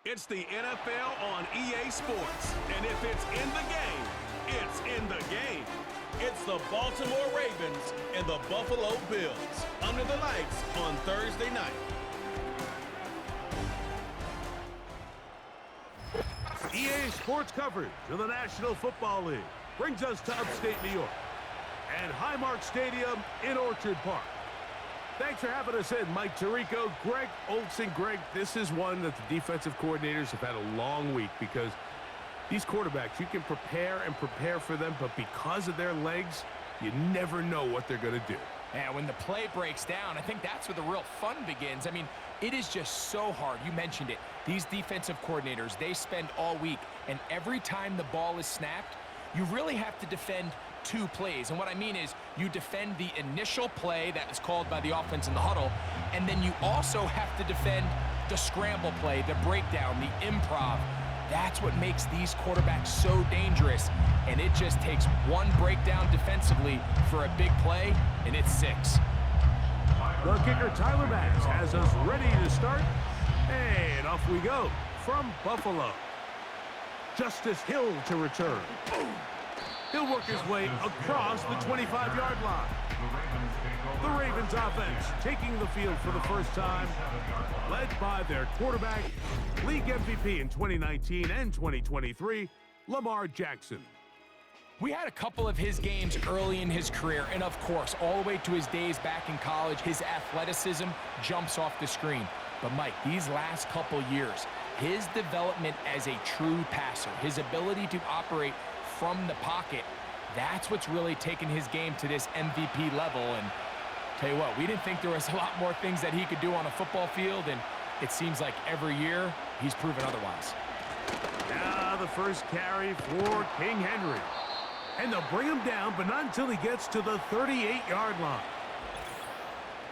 It's the NFL on EA Sports. And if it's in the game, it's in the game. It's the Baltimore Ravens and the Buffalo Bills under the lights on Thursday night. EA Sports coverage of the National Football League brings us to upstate New York and Highmark Stadium in Orchard Park. Thanks for having us in, Mike Tirico, Greg Olson. Greg, this is one that the defensive coordinators have had a long week because these quarterbacks, you can prepare and prepare for them, but because of their legs, you never know what they're going to do. And when the play breaks down, I think that's where the real fun begins. I mean, it is just so hard. You mentioned it. These defensive coordinators, they spend all week, and every time the ball is snapped, you really have to defend two plays. And what I mean is you defend the initial play that is called by the offense in the huddle, and then you also have to defend the scramble play, the breakdown, the improv. That's what makes these quarterbacks so dangerous, and it just takes one breakdown defensively for a big play, and it's 6. The kicker, Tyler Maddox, has us ready to start, and off we go from Buffalo. Justice Hill to return. He'll work his way across the 25-yard line. The Ravens offense taking the field for the first time, led by their quarterback, league MVP in 2019 and 2023, Lamar Jackson. We had a couple of his games early in his career, and of course, all the way to his days back in college, his athleticism jumps off the screen. But Mike, these last couple years, his development as a true passer, his ability to operate from the pocket, that's what's really taken his game to this MVP level. And tell you what, we didn't think there was a lot more things that he could do on a football field, and it seems like every year he's proven otherwise. Now the first carry for King Henry. And they'll bring him down, but not until he gets to the 38-yard line.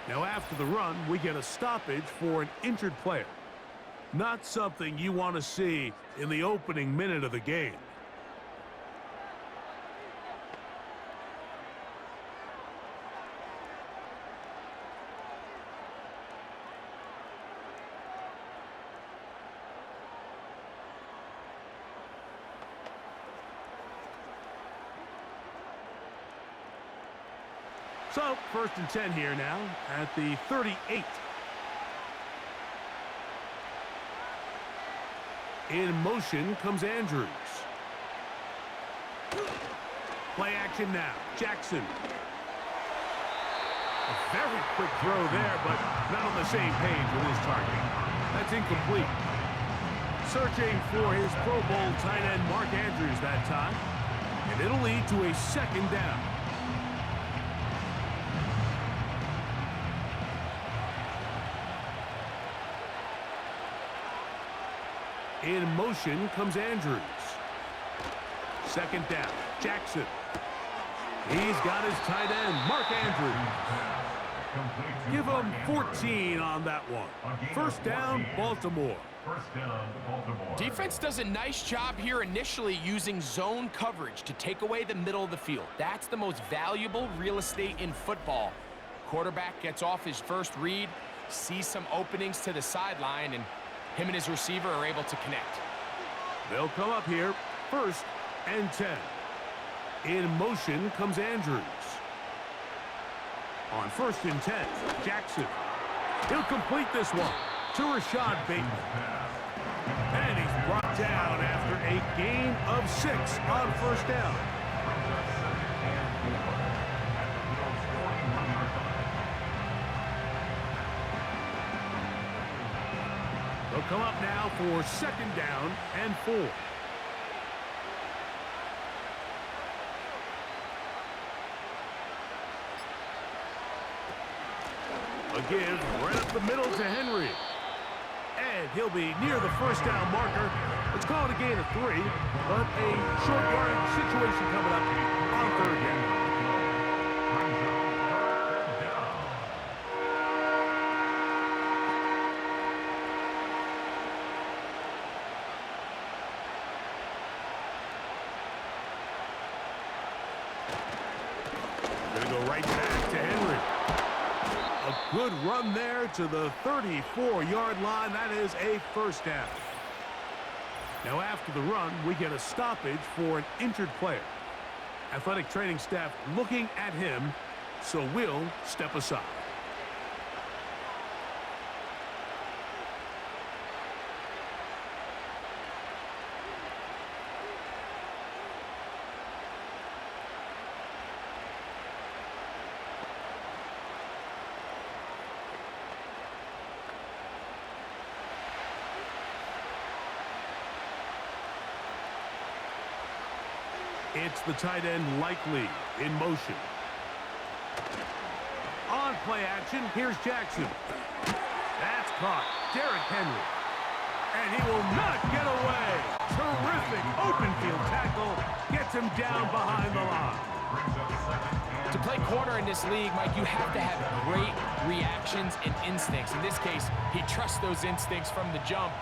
Now after the run, we get a stoppage for an injured player. Not something you want to see in the opening minute of the game. So, 1st and 10 here now at the 38. In motion comes Andrews. Play action now. Jackson. A very quick throw there, but not on the same page with his target. That's incomplete. Searching for his Pro Bowl tight end Mark Andrews that time. And it'll lead to a 2nd down. In motion comes Andrews. 2nd down, Jackson. He's got his tight end, Mark Andrews. Give him 14 on that one. 1st down, Baltimore. Defense does a nice job here initially using zone coverage to take away the middle of the field. That's the most valuable real estate in football. Quarterback gets off his first read, sees some openings to the sideline, and him and his receiver are able to connect. They'll come up here, 1st and 10. In motion comes Andrews. On 1st and 10, Jackson. He'll complete this one to Rashad Bateman. And he's brought down after a gain of 6 on 1st down. They'll come up now for 2nd down and 4. A give right up the middle to Henry. And he'll be near the 1st down marker. Let's call it a gain of 3, but a short yardage situation coming up on 3rd down. Gonna go right back to Henry. A good run there to the 34-yard line. That is a 1st down. Now after the run, we get a stoppage for an injured player. Athletic training staff looking at him, so we'll step aside. It's the tight end Likely in motion. On play action, here's Jackson. That's caught. Derrick Henry. And he will not get away. Terrific open field tackle. Gets him down behind the line. To play corner in this league, Mike, you have to have great reactions and instincts. In this case, he trusts those instincts from the jump,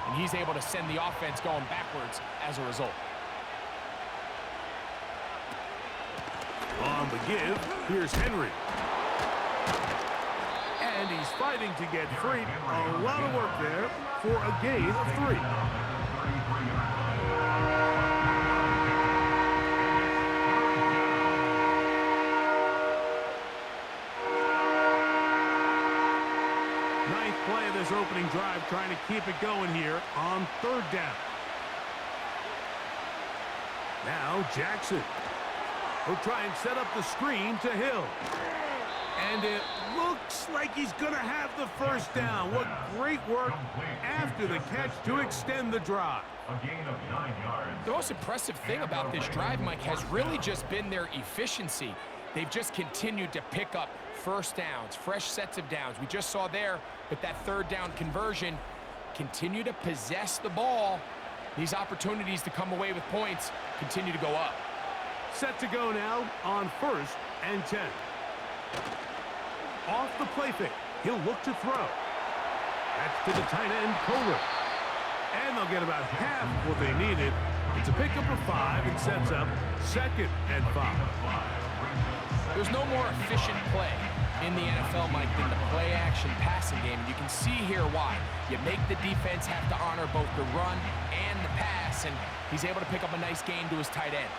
and he's able to send the offense going backwards as a result. On the give, here's Henry. And he's fighting to get free. A lot of work there for a gain of 3. Ninth play of this opening drive, trying to keep it going here on 3rd down. Now Jackson. He'll try and set up the screen to Hill. And it looks like he's going to have the first down. What great work after the catch to extend the drive. A gain of 9 yards. The most impressive thing about this drive, Mike, has really just been their efficiency. They've just continued to pick up first downs, fresh sets of downs. We just saw there with that 3rd down conversion, continue to possess the ball. These opportunities to come away with points continue to go up. Set to go now on 1st and 10. Off the play fake. He'll look to throw. That's to the tight end, Kohler. And they'll get about half what they needed. It's a pickup of 5 and sets up 2nd and 5. There's no more efficient play in the NFL, Mike, than the play-action passing game. You can see here why. You make the defense have to honor both the run and the pass, and he's able to pick up a nice gain to his tight end.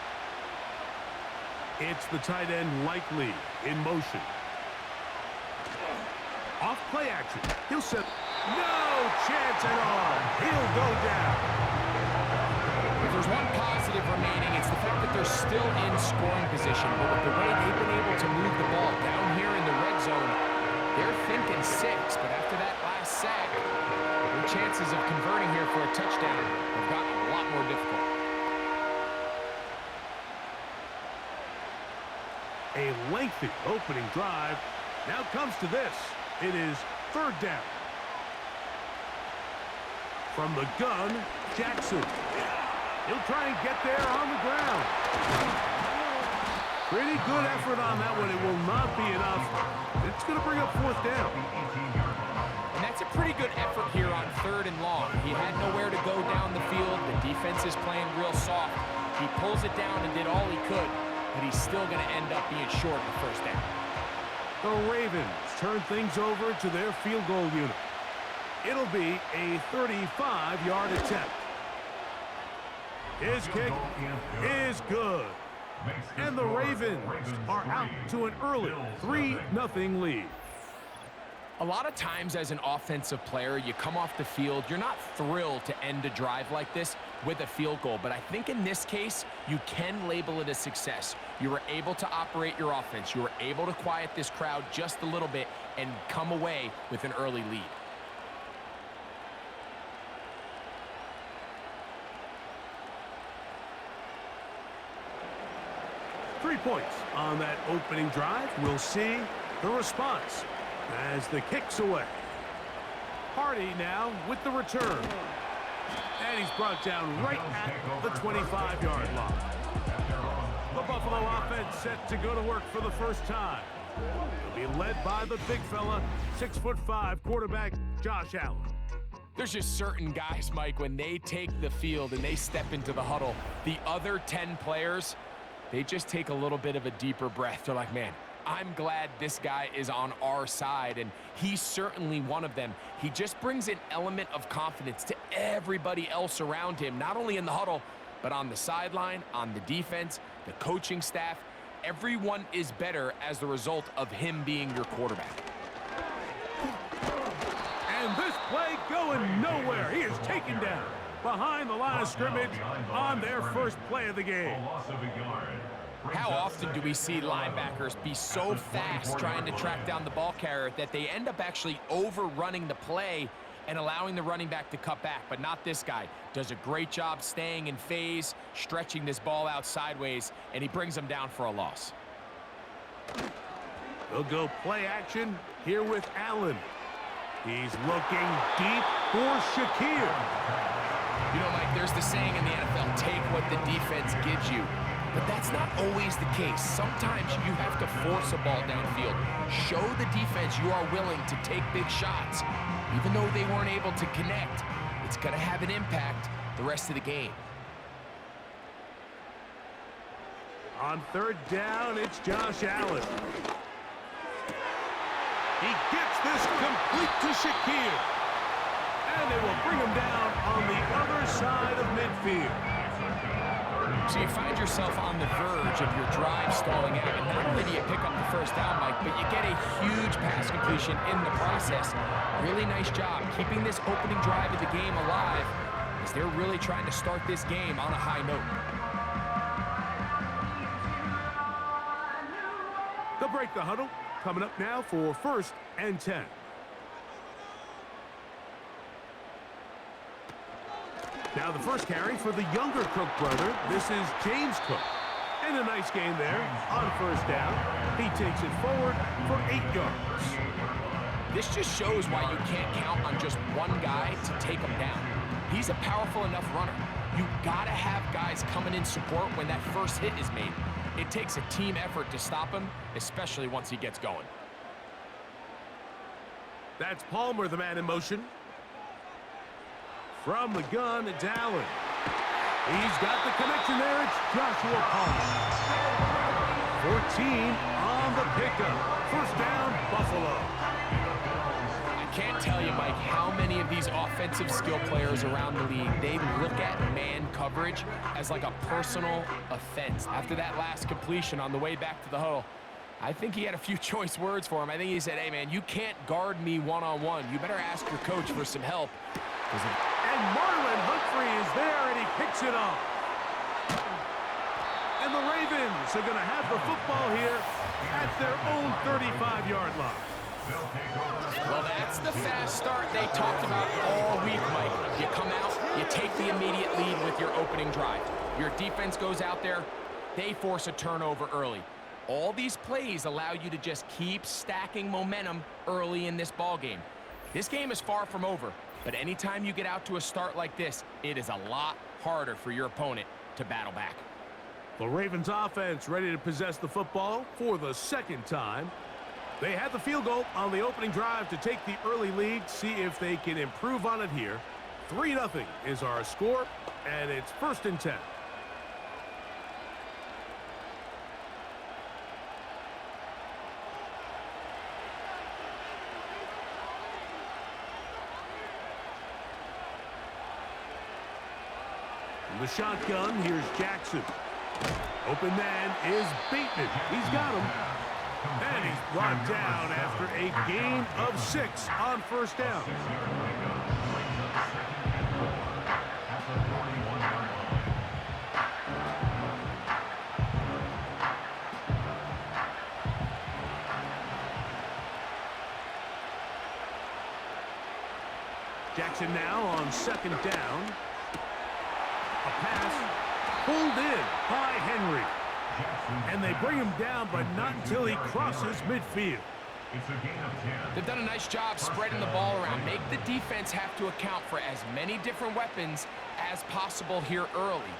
It's the tight end Likely in motion. Off play action. He'll set. No chance at all. He'll go down. If there's one positive remaining, it's the fact that they're still in scoring position. But with the way they've been able to move the ball down here in the red zone, they're thinking 6. But after that last sack, their chances of converting here for a touchdown have gotten a lot more difficult. A lengthy opening drive. Now comes to this. It is 3rd down. From the gun, Jackson. He'll try and get there on the ground. Pretty good effort on that one. It will not be enough. It's going to bring up 4th down. And that's a pretty good effort here on 3rd and long. He had nowhere to go down the field. The defense is playing real soft. He pulls it down and did all he could, but he's still going to end up being short of the 1st down. The Ravens turn things over to their field goal unit. It'll be a 35-yard attempt. His kick is good. And the Ravens are out to an early 3-0 lead. A lot of times as an offensive player, you come off the field, you're not thrilled to end a drive like this with a field goal. But I think in this case, you can label it a success. You were able to operate your offense. You were able to quiet this crowd just a little bit and come away with an early lead. Three points on that opening drive. We'll see the response as the kick's away. Hardy now with the return. And he's brought down right at the 25-yard line. The Buffalo offense set to go to work for the first time. They'll be led by the big fella, 6'5" quarterback Josh Allen. There's just certain guys, Mike, when they take the field and they step into the huddle, the other 10 players, they just take a little bit of a deeper breath. They're like, man, I'm glad this guy is on our side, and he's certainly one of them. He just brings an element of confidence to everybody else around him, not only in the huddle, but on the sideline, on the defense, the coaching staff. Everyone is better as the result of him being your quarterback. And this play going nowhere. He is taken down behind the line of scrimmage on their first play of the game. How often do we see linebackers be so fast trying to track down the ball carrier that they end up actually overrunning the play and allowing the running back to cut back? But not this guy. Does a great job staying in phase, stretching this ball out sideways, and he brings them down for a loss. They'll go play action here with Allen. He's looking deep for Shakir. You know, Mike, there's the saying in the NFL, take what the defense gives you. But that's not always the case. Sometimes you have to force a ball downfield. Show the defense you are willing to take big shots. Even though they weren't able to connect, it's going to have an impact the rest of the game. On third down, it's Josh Allen. He gets this complete to Shakir. And they will bring him down on the other side of midfield. So you find yourself on the verge of your drive stalling out, and not only do you pick up the first down, Mike, but you get a huge pass completion in the process. Really nice job keeping this opening drive of the game alive, as they're really trying to start this game on a high note. They'll break the huddle. Coming up now for 1st and 10. Now the first carry for the younger Cook brother. This is James Cook. And a nice game there on first down. He takes it forward for 8 yards. This just shows why you can't count on just one guy to take him down. He's a powerful enough runner. You gotta have guys coming in support when that first hit is made. It takes a team effort to stop him, especially once he gets going. That's Palmer, the man in motion. From the gun, it's Allen. He's got the connection there. It's Joshua Palmer. 14 on the pickup. First down, Buffalo. I can't tell you, Mike, how many of these offensive skill players around the league, they look at man coverage as like a personal offense. After that last completion on the way back to the huddle, I think he had a few choice words for him. I think he said, hey, man, you can't guard me one-on-one. You better ask your coach for some help. And Marlon Humphrey is there, and he picks it up. And the Ravens are going to have the football here at their own 35-yard line. Well, that's the fast start they talked about all week, Mike. You come out, you take the immediate lead with your opening drive. Your defense goes out there, they force a turnover early. All these plays allow you to just keep stacking momentum early in this ball game. This game is far from over, but anytime you get out to a start like this, it is a lot harder for your opponent to battle back. The Ravens offense ready to possess the football for the second time. They had the field goal on the opening drive to take the early lead, see if they can improve on it here. 3-0 is our score, and it's 1st and 10. The shotgun, here's Jackson. Open man is Bateman. He's got him. And he's brought down after a gain of 6 on first down. Jackson now on 2nd down. A pass pulled in by Henry. And they bring him down, but not until he crosses midfield. They've done a nice job spreading the ball around. Make the defense have to account for as many different weapons as possible here early.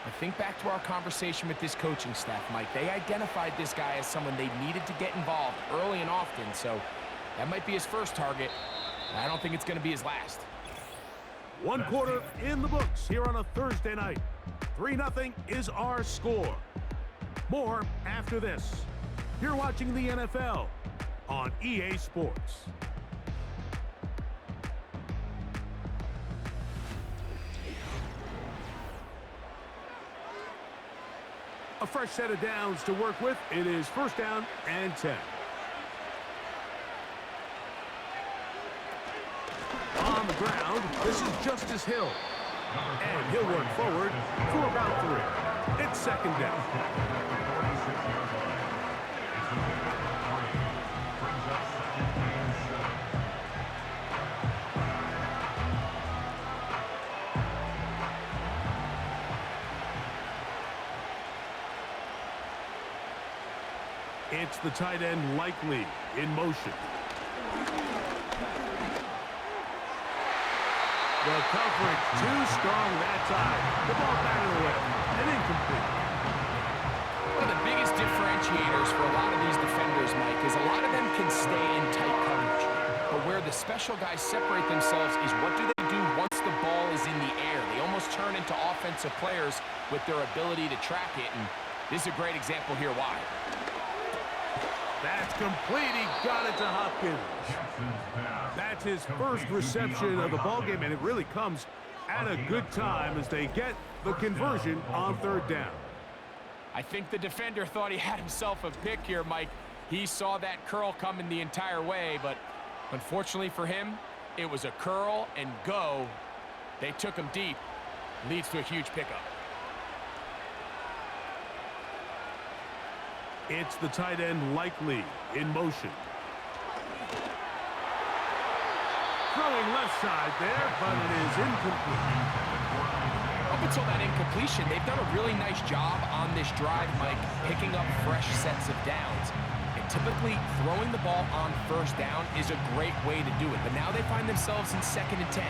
I think back to our conversation with this coaching staff, Mike. They identified this guy as someone they needed to get involved early and often, so that might be his first target. I don't think it's going to be his last. 1 quarter in the books here on a Thursday night. 3-0 is our score. More after this. You're watching the NFL on EA Sports. A fresh set of downs to work with. It is first down and 10. On the ground, this is Justice Hill. And he'll work forward for about 3. It's second down. It's the tight end Likely in motion. The coverage too strong that time. The ball batted away and incomplete. One of the biggest differentiators for a lot of these defenders, Mike, is a lot of them can stay in tight coverage. But where the special guys separate themselves is what do they do once the ball is in the air. They almost turn into offensive players with their ability to track it, and this is a great example here why. That's complete. He got it to Hopkins. That's his first reception of the ballgame, and it really comes at a good time as they get the conversion on third down. I think the defender thought he had himself a pick here, Mike. He saw that curl coming the entire way, but unfortunately for him, it was a curl and go. They took him deep. Leads to a huge pickup. It's the tight end Likely in motion. Throwing left side there, but it is incomplete. Up until that incompletion, they've done a really nice job on this drive, Mike, picking up fresh sets of downs. And typically, throwing the ball on first down is a great way to do it. But now they find themselves in 2nd and 10.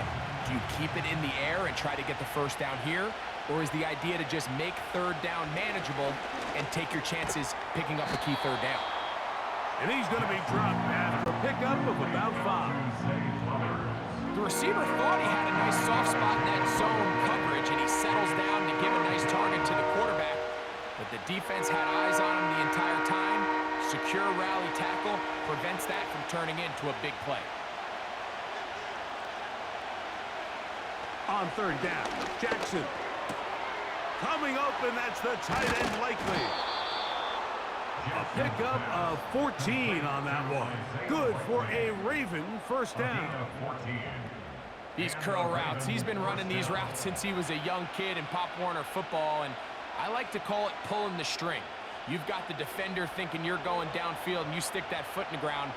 Do you keep it in the air and try to get the first down here? Or is the idea to just make third down manageable and take your chances picking up a key third down? And he's going to be dropped after a pickup of about 5. The receiver thought he had a nice soft spot in that zone coverage, and he settles down to give a nice target to the quarterback. But the defense had eyes on him the entire time. Secure rally tackle prevents that from turning into a big play. On third down, Jackson. Coming open, that's the tight end Likely. A pickup of 14 on that one. Good for a Raven first down. These curl routes, he's been running these routes since he was a young kid in Pop Warner football, and I like to call it pulling the string. You've got the defender thinking you're going downfield, and you stick that foot in the ground,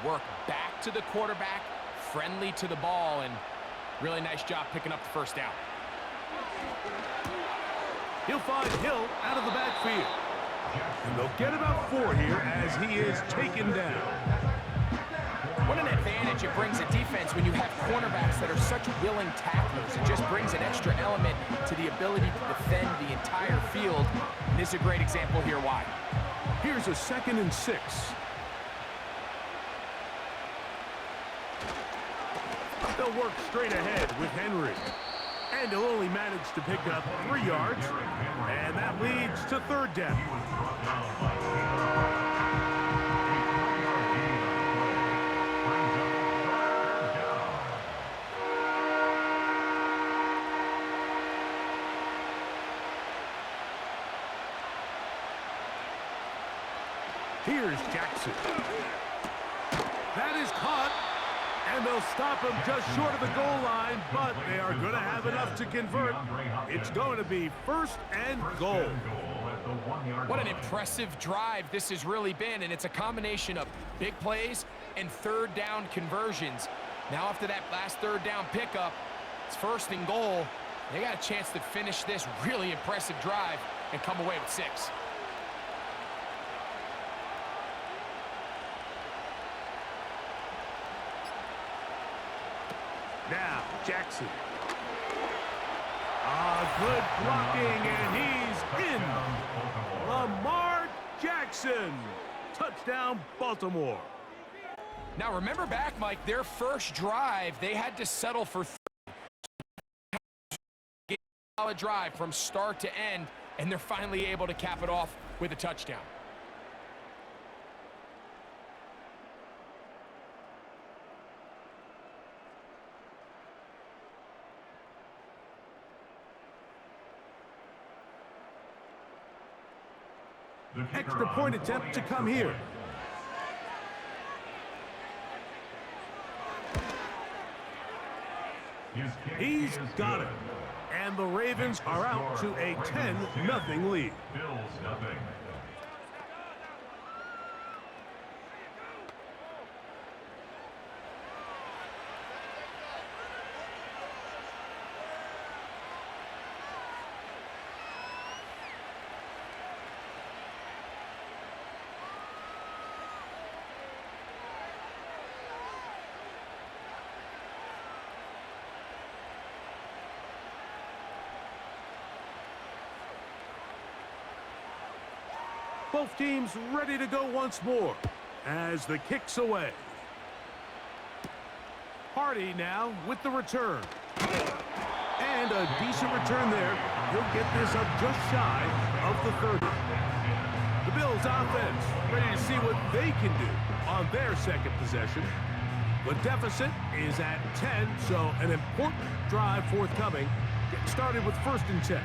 work back to the quarterback, friendly to the ball, and really nice job picking up the first down. He'll find Hill out of the backfield. And they'll get about 4 here as he is taken down. What an advantage it brings a defense when you have cornerbacks that are such willing tacklers. It just brings an extra element to the ability to defend the entire field. And this is a great example here why. Here's a 2nd and 6. They'll work straight ahead with Henry. And he'll only manage to pick up 3 yards. And that leads to third down. Here's Jackson. That is caught. And they'll stop him just short of the goal line, but they are going to have enough to convert. It's going to be first and goal. What an impressive drive this has really been, and it's a combination of big plays and third down conversions. Now after that last third down pickup, it's first and goal. They got a chance to finish this really impressive drive and come away with 6. Now, Jackson. Good blocking, and he's in. Lamar Jackson. Touchdown, Baltimore. Now, remember back, Mike, their first drive, they had to settle for 3. Solid drive from start to end, and they're finally able to cap it off with a touchdown. Extra point attempt to come here. He's got it. And the Ravens are out to a 10-0 lead. Bills nothing. Both teams ready to go once more as the kick's away. Hardy now with the return. And a decent return there. He'll get this up just shy of the 30. The Bills offense ready to see what they can do on their second possession. The deficit is at 10, so an important drive forthcoming. Get started with 1st and 10.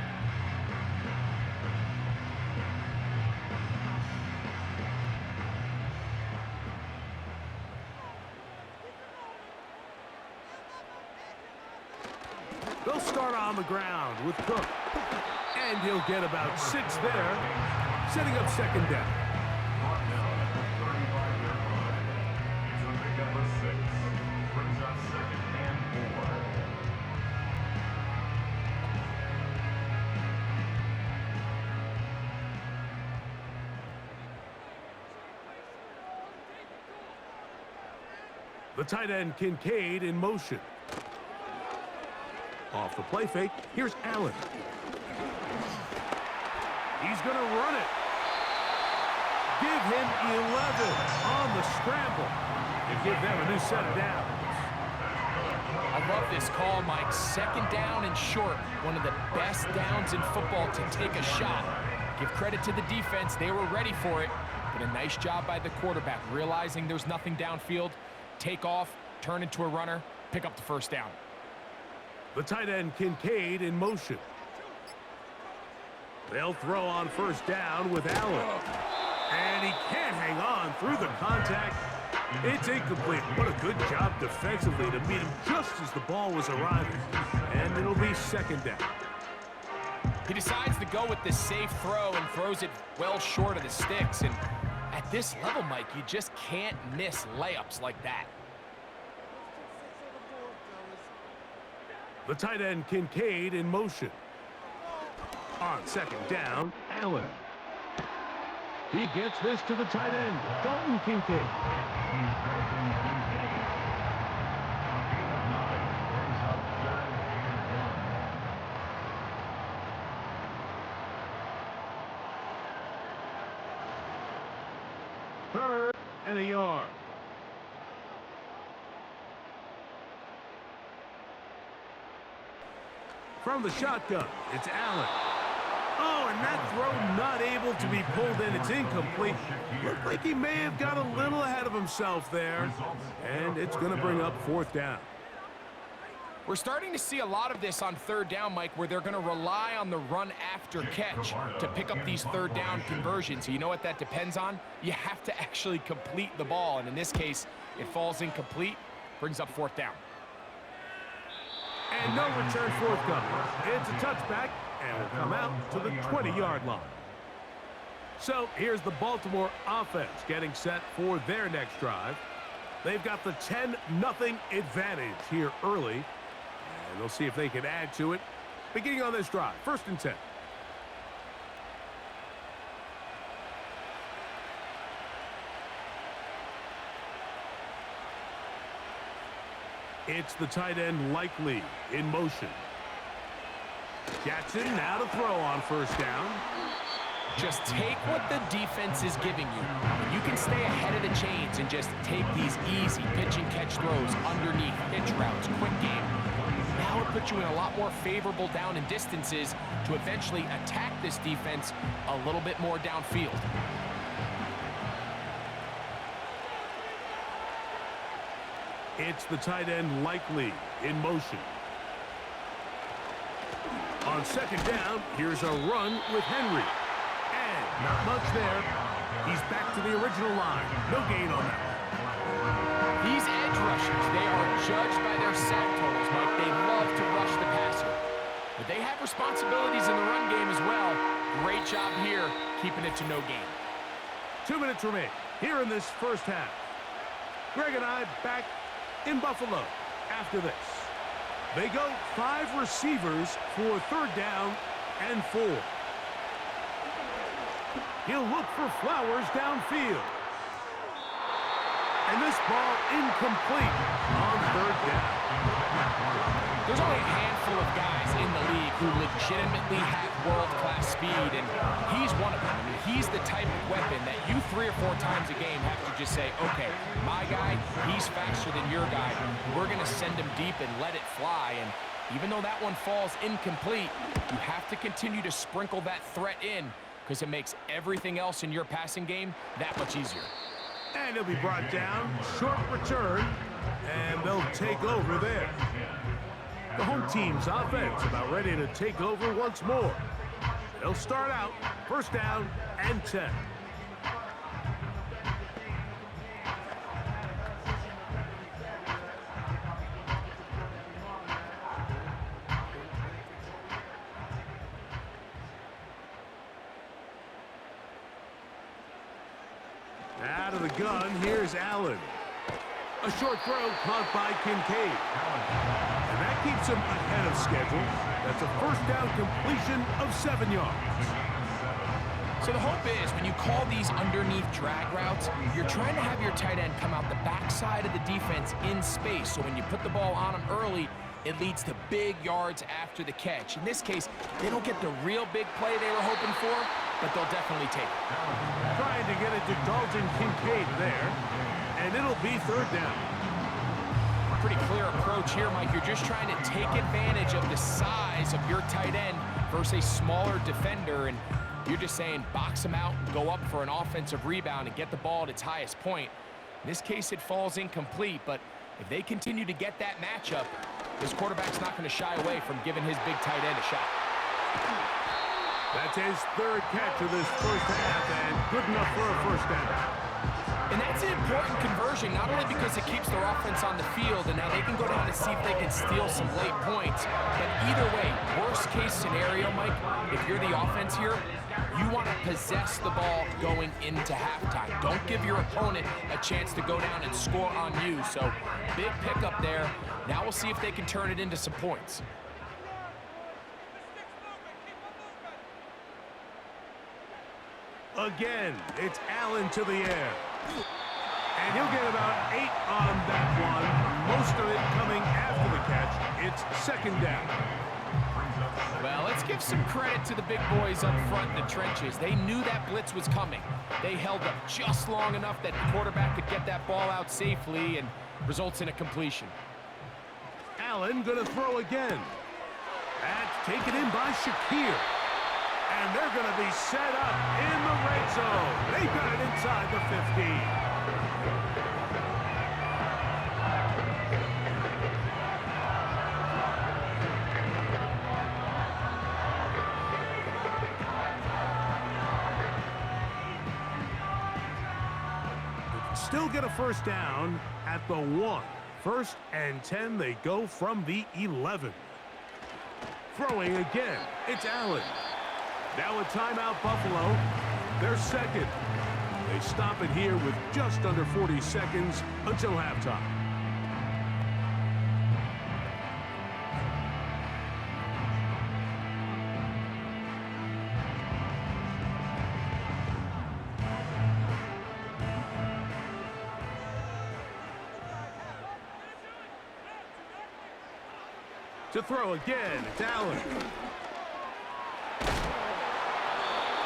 They'll start on the ground with Cook. And he'll get about 6 there, setting up 2nd down. It's a pickup of 6. Brings up 2nd and 4. The tight end Kincaid in motion. Off the play fake, here's Allen. He's going to run it. Give him 11 on the scramble and give them a new set of downs. I love this call, Mike. 2nd down and short. One of the best downs in football to take a shot. Give credit to the defense. They were ready for it. But a nice job by the quarterback, realizing there's nothing downfield. Take off, turn into a runner, pick up the 1st down. The tight end Kincaid in motion. They'll throw on 1st down with Allen. And he can't hang on through the contact. It's incomplete. What a good job defensively to meet him just as the ball was arriving. And it'll be 2nd down. He decides to go with the safe throw and throws it well short of the sticks. And at this level, Mike, you just can't miss layups like that. The tight end Kincaid in motion. On 2nd down, Allen. He gets this to the tight end, Dalton Kincaid. Third and a yard. From the shotgun, it's Allen. Oh, and that throw not able to be pulled in. It's incomplete. Looked like he may have got a little ahead of himself there. And it's going to bring up 4th down. We're starting to see a lot of this on 3rd down, Mike, where they're going to rely on the run after catch to pick up these 3rd down conversions. So you know what that depends on? You have to actually complete the ball. And in this case, it falls incomplete, brings up 4th down. And no return forthcoming. It's a touchback, and will come out to the 20-yard line. So here's the Baltimore offense getting set for their next drive. They've got the 10-0 advantage here early. And they'll see if they can add to it. Beginning on this drive, 1st and 10. It's the tight end Likely in motion. Jackson now to throw on 1st down. Just take what the defense is giving you. You can stay ahead of the chains and just take these easy pitch and catch throws underneath, pitch routes, quick game. Now it puts you in a lot more favorable down and distances to eventually attack this defense a little bit more downfield. It's the tight end Likely in motion. On 2nd down, here's a run with Henry. And Not much there. He's back to the original line. No gain on that. These edge rushers, they are judged by their sack totals, Mike. They love to rush the passer. But they have responsibilities in the run game as well. Great job here, keeping it to no gain. 2 minutes remain here in this first half. Greg and I back in Buffalo after this. They go 5 receivers for 3rd down and 4. He'll look for Flowers downfield. And this ball incomplete on 3rd down. There's only a handful of guys in the league who legitimately have world-class speed, and he's one of them. I mean, he's the type of weapon that you 3 or 4 times a game have to just say, okay, my guy, he's faster than your guy. We're going to send him deep and let it fly. And even though that one falls incomplete, you have to continue to sprinkle that threat in because it makes everything else in your passing game that much easier. And he'll be brought down, short return, and they'll take over there. The home team's offense about ready to take over once more. They'll start out 1st down and 10. Out of the gun, here's Allen. A short throw caught by Kincaid. And that keeps him ahead of schedule. That's a 1st down completion of 7 yards. So the hope is when you call these underneath drag routes, you're trying to have your tight end come out the backside of the defense in space. So when you put the ball on him early, it leads to big yards after the catch. In this case, they don't get the real big play they were hoping for, but they'll definitely take it. Trying to get it to Dalton Kincaid there, and it'll be 3rd down. Pretty clear approach here, Mike. You're just trying to take advantage of the size of your tight end versus a smaller defender, and you're just saying box him out, go up for an offensive rebound, and get the ball at its highest point. In this case, it falls incomplete, but if they continue to get that matchup, this quarterback's not going to shy away from giving his big tight end a shot. That's his 3rd catch of this first half, and good enough for a 1st down. And that's an important conversion, not only because it keeps their offense on the field, and now they can go down and see if they can steal some late points. But either way, worst case scenario, Mike, if you're the offense here, you want to possess the ball going into halftime. Don't give your opponent a chance to go down and score on you. So big pickup there. Now we'll see if they can turn it into some points. Again, it's Allen to the air. And he'll get about 8 on that one. Most of it coming after the catch. It's 2nd down. Well, let's give some credit to the big boys up front in the trenches. They knew that blitz was coming. They held up just long enough that the quarterback could get that ball out safely and results in a completion. Allen gonna throw again. That's taken in by Shakir. And they're going to be set up in the red zone. They got it inside the 15. Still get a 1st down at the 1. 1st and 10, they go from the 11. Throwing again, it's Allen. Now a timeout, Buffalo. They're 2nd. They stop it here with just under 40 seconds until halftime. To throw again, it's Allen.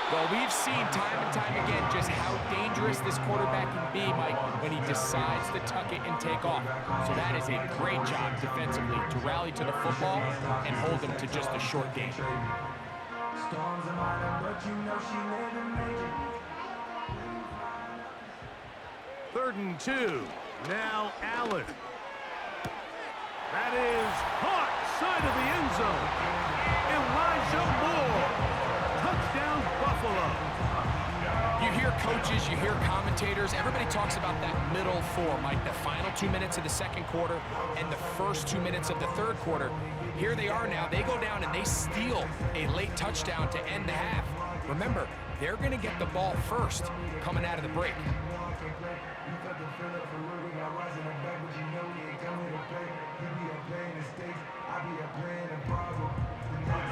Well, we've seen time and time again just how dangerous this quarterback can be, Mike, when he decides to tuck it and take off. So that is a great job defensively to rally to the football and hold them to just a short game. Third and 2. Now Allen. That is caught side of the end zone. Elijah Moore. Touchdown, Buffalo. coaches, you hear commentators, everybody talks about that middle four, Mike, the final 2 minutes of the second quarter and the first 2 minutes of the third quarter. Here they are now. They go down and they steal a late touchdown to end the half. Remember, they're going to get the ball first coming out of the break.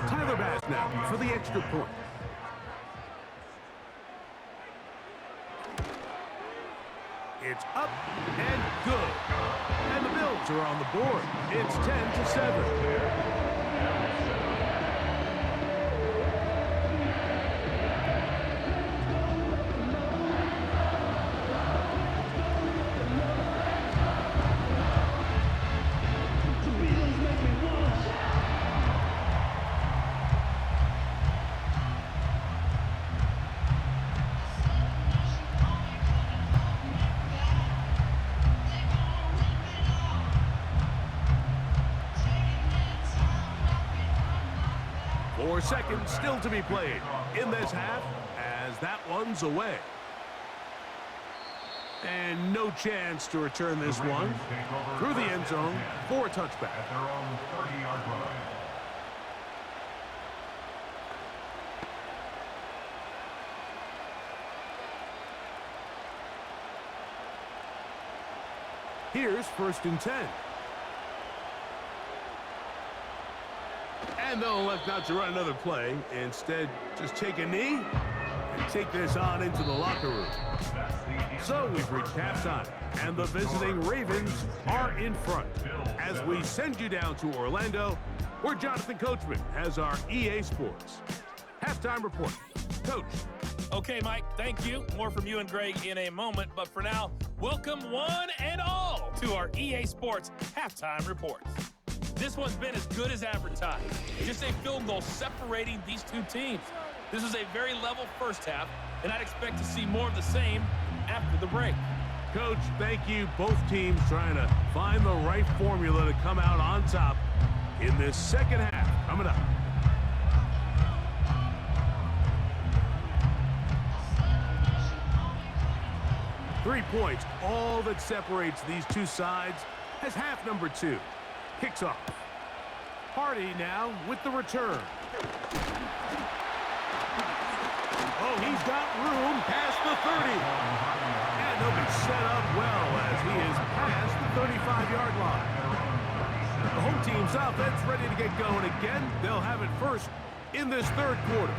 Tyler Bass now for the extra point. It's up and good. And the Bills are on the board. It's 10-7. Four seconds still to be played in this half as that one's away. And no chance to return this one through the end zone for a touchback. At their own 30-yard line. Here's 1st and 10. And they'll elect not to run another play. Instead, just take a knee and take this on into the locker room. So we've reached halftime, and the visiting Ravens are in front. As we send you down to Orlando, where Jonathan Coachman has our EA Sports halftime report. Coach. Okay, Mike, thank you. More from you and Greg in a moment. But for now, welcome one and all to our EA Sports halftime reports. This one's been as good as advertised. Just a field goal separating these two teams. This is a very level first half, and I'd expect to see more of the same after the break. Coach, thank you. Both teams trying to find the right formula to come out on top in this second half. Coming up. Three points, all that separates these two sides as half number 2 kicks off. Hardy now with the return. Oh, he's got room past the 30. And he'll be set up well as he is past the 35-yard line. The home team's offense ready to get going again. They'll have it first in this third quarter.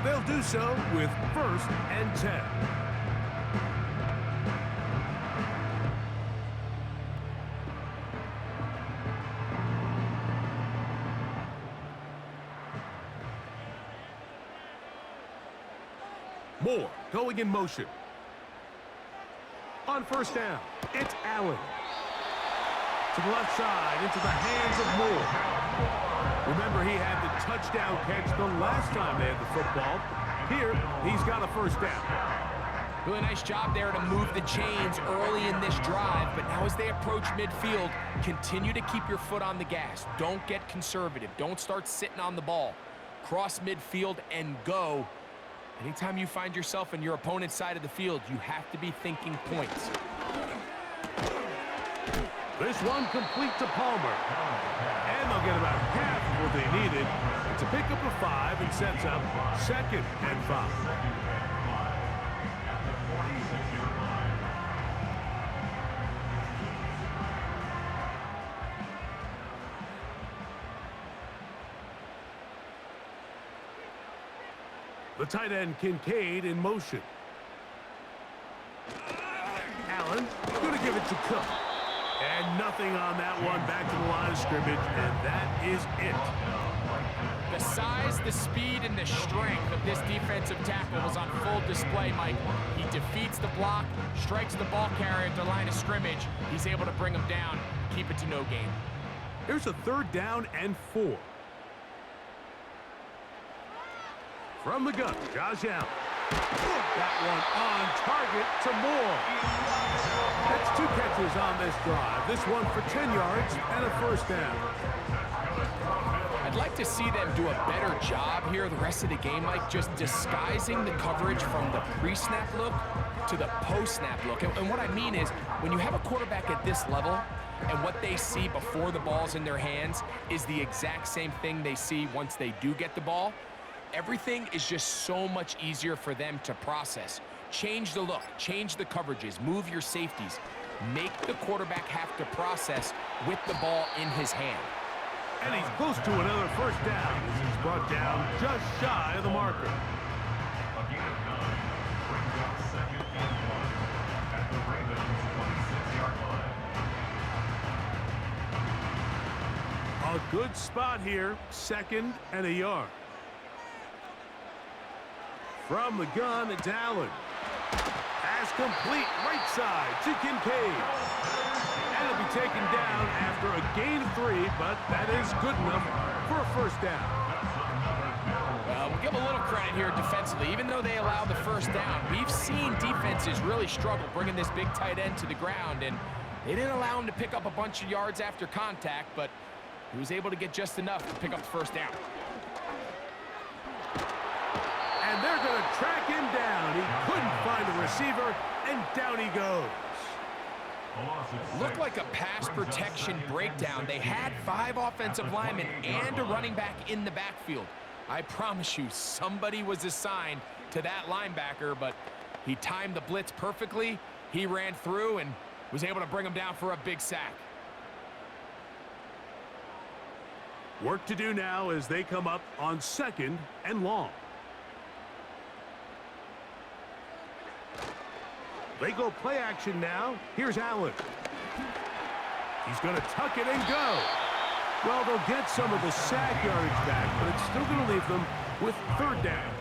They'll do so with 1st and 10. Moore going in motion. On 1st down, it's Allen. To the left side, into the hands of Moore. Remember, he had the touchdown catch the last time they had the football. Here, he's got a 1st down. Really nice job there to move the chains early in this drive, but now as they approach midfield, continue to keep your foot on the gas. Don't get conservative. Don't start sitting on the ball. Cross midfield and go. Anytime you find yourself in your opponent's side of the field, you have to be thinking points. This one complete to Palmer. And they'll get about half of what they needed to pick up a 5 and sets up 2nd and 5. The tight end Kincaid in motion. Allen going to give it to Cook. And nothing on that one, back to the line of scrimmage, and that is it. The size, the speed, and the strength of this defensive tackle was on full display, Mike. He defeats the block, strikes the ball carrier at the line of scrimmage. He's able to bring him down, keep it to no gain. Here's a 3rd down and 4. From the gun, Josh Allen. That one on target to Moore. That's 2 catches on this drive. This one for 10 yards and a 1st down. I I'd like to see them do a better job here the rest of the game, Mike, just disguising the coverage from the pre-snap look to the post-snap look. And what I mean is, when you have a quarterback at this level, and what they see before the ball's in their hands is the exact same thing they see once they do get the ball, everything is just so much easier for them to process. Change the look, change the coverages, move your safeties. Make the quarterback have to process with the ball in his hand. And he's close to another first down as he's brought down just shy of the marker. A gain of 9 brings up 2nd and 1 at the Ravens' 26-yard line. A good spot here, 2nd and a yard. From the gun, it's Allen. Pass complete, right side to Kincaid. And it'll be taken down after a gain of 3, but that is good enough for a first down. We'll give a little credit here defensively. Even though they allowed the first down, we've seen defenses really struggle bringing this big tight end to the ground, and they didn't allow him to pick up a bunch of yards after contact, but he was able to get just enough to pick up the first down. And they're going to track him down. He couldn't find a receiver, and down he goes. Looked like a pass protection breakdown. They had 5 offensive linemen and a running back in the backfield. I promise you, somebody was assigned to that linebacker, but he timed the blitz perfectly. He ran through and was able to bring him down for a big sack. Work to do now as they come up on 2nd and long. They go play action now. Here's Allen. He's going to tuck it and go. Well, they'll get some of the sack yardage back, but it's still going to leave them with 3rd down.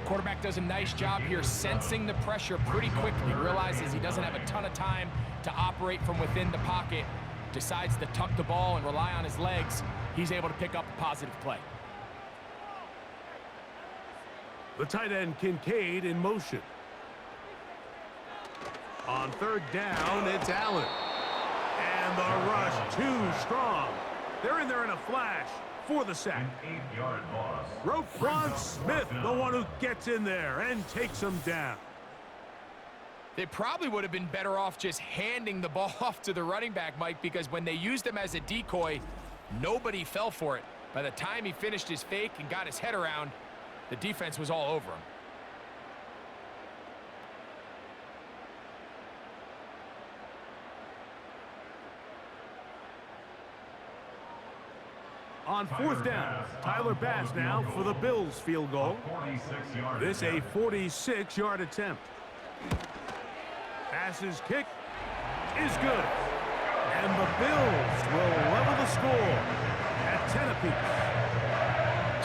Quarterback does a nice job here sensing the pressure pretty quickly. Realizes he doesn't have a ton of time to operate from within the pocket. Decides to tuck the ball and rely on his legs. He's able to pick up a positive play. The tight end Kincaid in motion. On 3rd down, it's Allen. And the rush too strong. They're in there in a flash for the sack. An 8-yard loss. Roquan Smith, the one who gets in there and takes him down. They probably would have been better off just handing the ball off to the running back, Mike, because when they used him as a decoy, nobody fell for it. By the time he finished his fake and got his head around, the defense was all over him. On 4th down, Tyler Bass now for the Bills field goal. This a 46-yard attempt. Bass's kick is good. And the Bills will level the score at 10 apiece.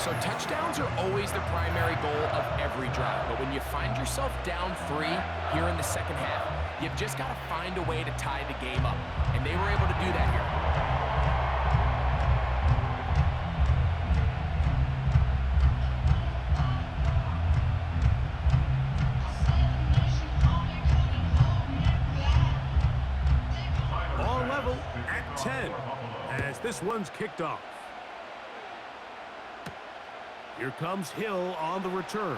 So touchdowns are always the primary goal of every drive. But when you find yourself down 3 here in the second half, you've just got to find a way to tie the game up. And they were able to do that here. At 10 as this one's kicked off. Here comes Hill on the return.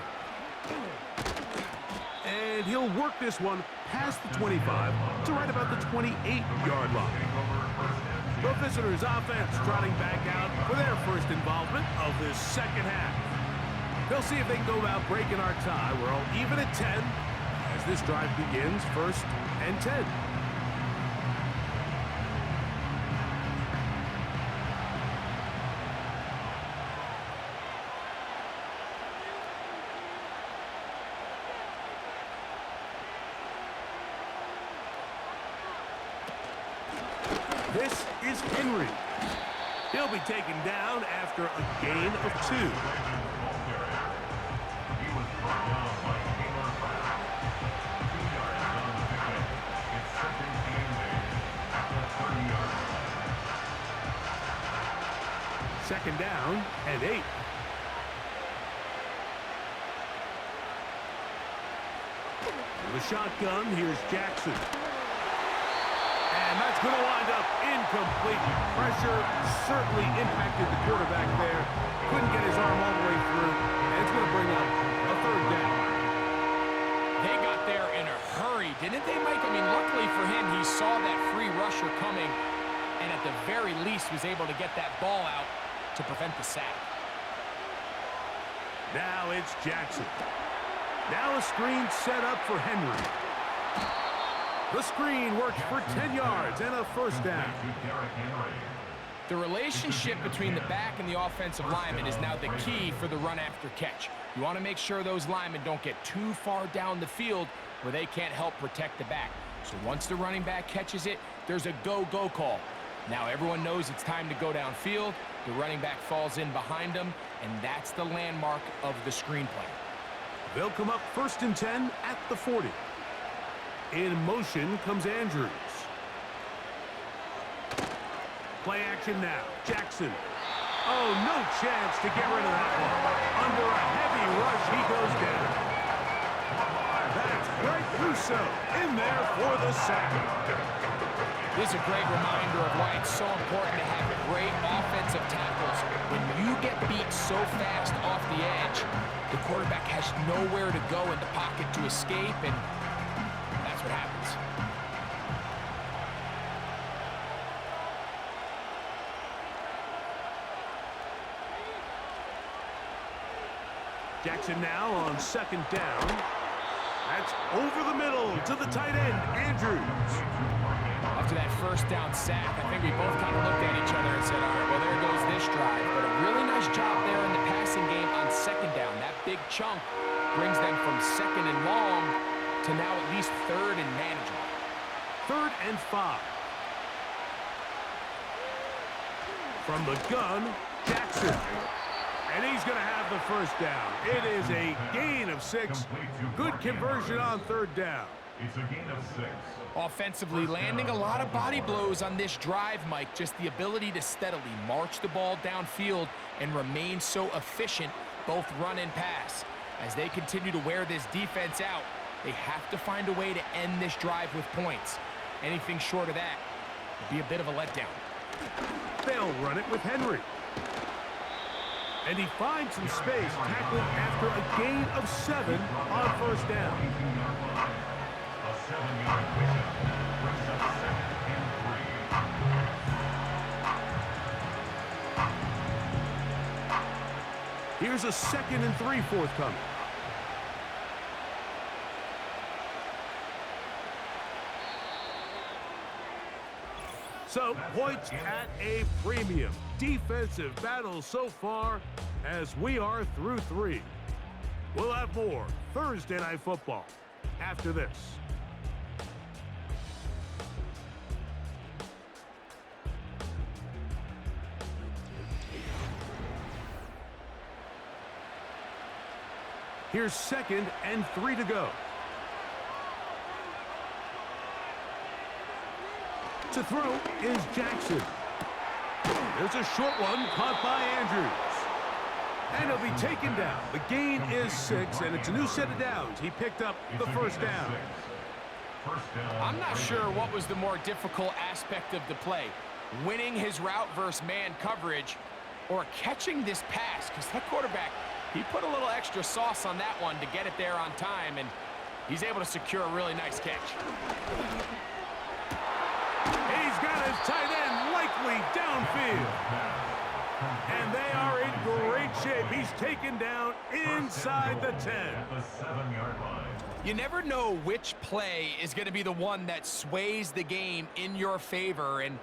And he'll work this one past the 25 to right about the 28-yard line. The visitors' offense trotting back out for their first involvement of this second half. They'll see if they can go about breaking our tie. We're all even at 10 as this drive begins 1st and 10. This is Henry. He'll be taken down after a gain of 2. He was brought down by Taylor Brown. 2 yards on the pickup. It's 2nd and 8 at the 30-yard line. 2nd down and 8. The shotgun, here's Jackson. And that's going to wind up incomplete. Pressure certainly impacted the quarterback there. Couldn't get his arm all the way through. And it's going to bring up a third down. They got there in a hurry, didn't they, Mike? I mean, luckily for him, he saw that free rusher coming and at the very least was able to get that ball out to prevent the sack. Now it's Jackson. Now a screen set up for Henry. The screen works for 10 yards and a first down. The relationship between the back and the offensive lineman is now the key for the run after catch. You want to make sure those linemen don't get too far down the field where they can't help protect the back. So once the running back catches it, there's a go-go call. Now everyone knows it's time to go downfield. The running back falls in behind him, and that's the landmark of the screenplay. They'll come up 1st and 10 at the 40. In motion comes Andrews. Play action now. Jackson. Oh, no chance to get rid of that one. Under a heavy rush, he goes down. That's Greg Russo in there for the sack. This is a great reminder of why it's so important to have great offensive tackles. When you get beat so fast off the edge, the quarterback has nowhere to go in the pocket to escape, and that's what happens. Jackson now on 2nd down. That's over the middle to the tight end, Andrews. After that first down sack, I think we both kind of looked at each other and said, all right, well, there goes this drive. But a really nice job there in the passing game on 2nd down. That big chunk brings them from 2nd and long to now at least 3rd and manageable. 3rd and 5. From the gun, Jackson. And he's going to have the first down. It is a gain of 6. Good conversion on 3rd down. It's a gain of 6. Offensively, landing a lot of body blows on this drive, Mike. Just the ability to steadily march the ball downfield and remain so efficient, both run and pass. As they continue to wear this defense out, they have to find a way to end this drive with points. Anything short of that would be a bit of a letdown. They'll run it with Henry. And he finds some space, tackling after a gain of 7 on 1st down. A 7-yard pickup brings up 2nd and 3. Here's a 2nd and 3 forthcoming. So, points at a premium. Defensive battle so far as we are through 3. We'll have more Thursday Night Football after this. Here's 2nd and 3 to go. To throw is Jackson. There's a short one caught by Andrews. And he'll be taken down. The gain is 6, and it's a new set of downs. He picked up the first down. I'm not sure what was the more difficult aspect of the play. Winning his route versus man coverage or catching this pass, because that quarterback, he put a little extra sauce on that one to get it there on time, and he's able to secure a really nice catch. He's got his tight end likely downfield. And they are in great shape. He's taken down inside the 10. At the 7-yard line. You never know which play is going to be the one that sways the game in your favor, and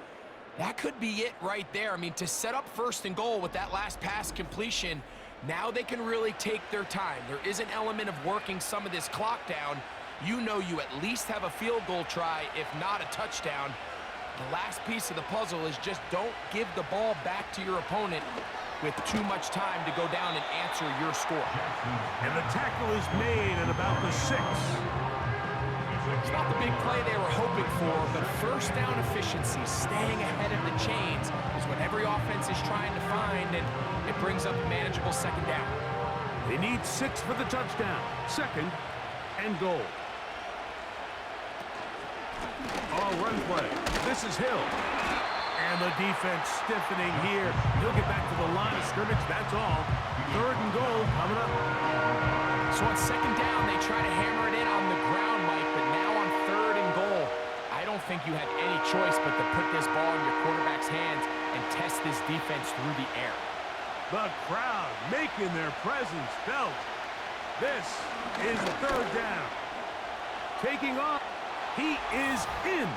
that could be it right there. I mean, to set up 1st and goal with that last pass completion, now they can really take their time. There is an element of working some of this clock down. You know you at least have a field goal try, if not a touchdown. The last piece of the puzzle is just don't give the ball back to your opponent with too much time to go down and answer your score. And the tackle is made at about the 6. It's not the big play they were hoping for, but 1st down efficiency, staying ahead of the chains, is what every offense is trying to find, and it brings up a manageable 2nd down. They need 6 for the touchdown. 2nd and goal. call run play. This is Hill. And the defense stiffening here. He'll get back to the line of scrimmage. That's all. 3rd and goal coming up. So on 2nd down, they try to hammer it in on the ground, Mike, but now on 3rd and goal, I don't think you had any choice but to put this ball in your quarterback's hands and test this defense through the air. The crowd making their presence felt. This is 3rd down. Taking off. He is in.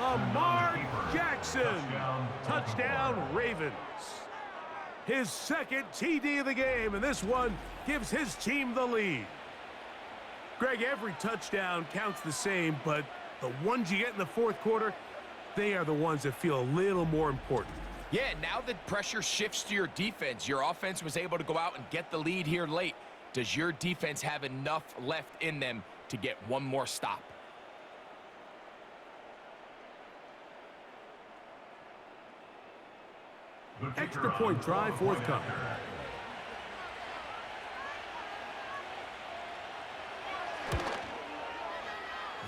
Lamar Jackson. Touchdown, Ravens. His 2nd TD of the game, and this one gives his team the lead. Greg, every touchdown counts the same, but the ones you get in the 4th quarter, they are the ones that feel a little more important. Yeah, now the pressure shifts to your defense. Your offense was able to go out and get the lead here late. Does your defense have enough left in them to get one more stop? Extra point try forthcoming.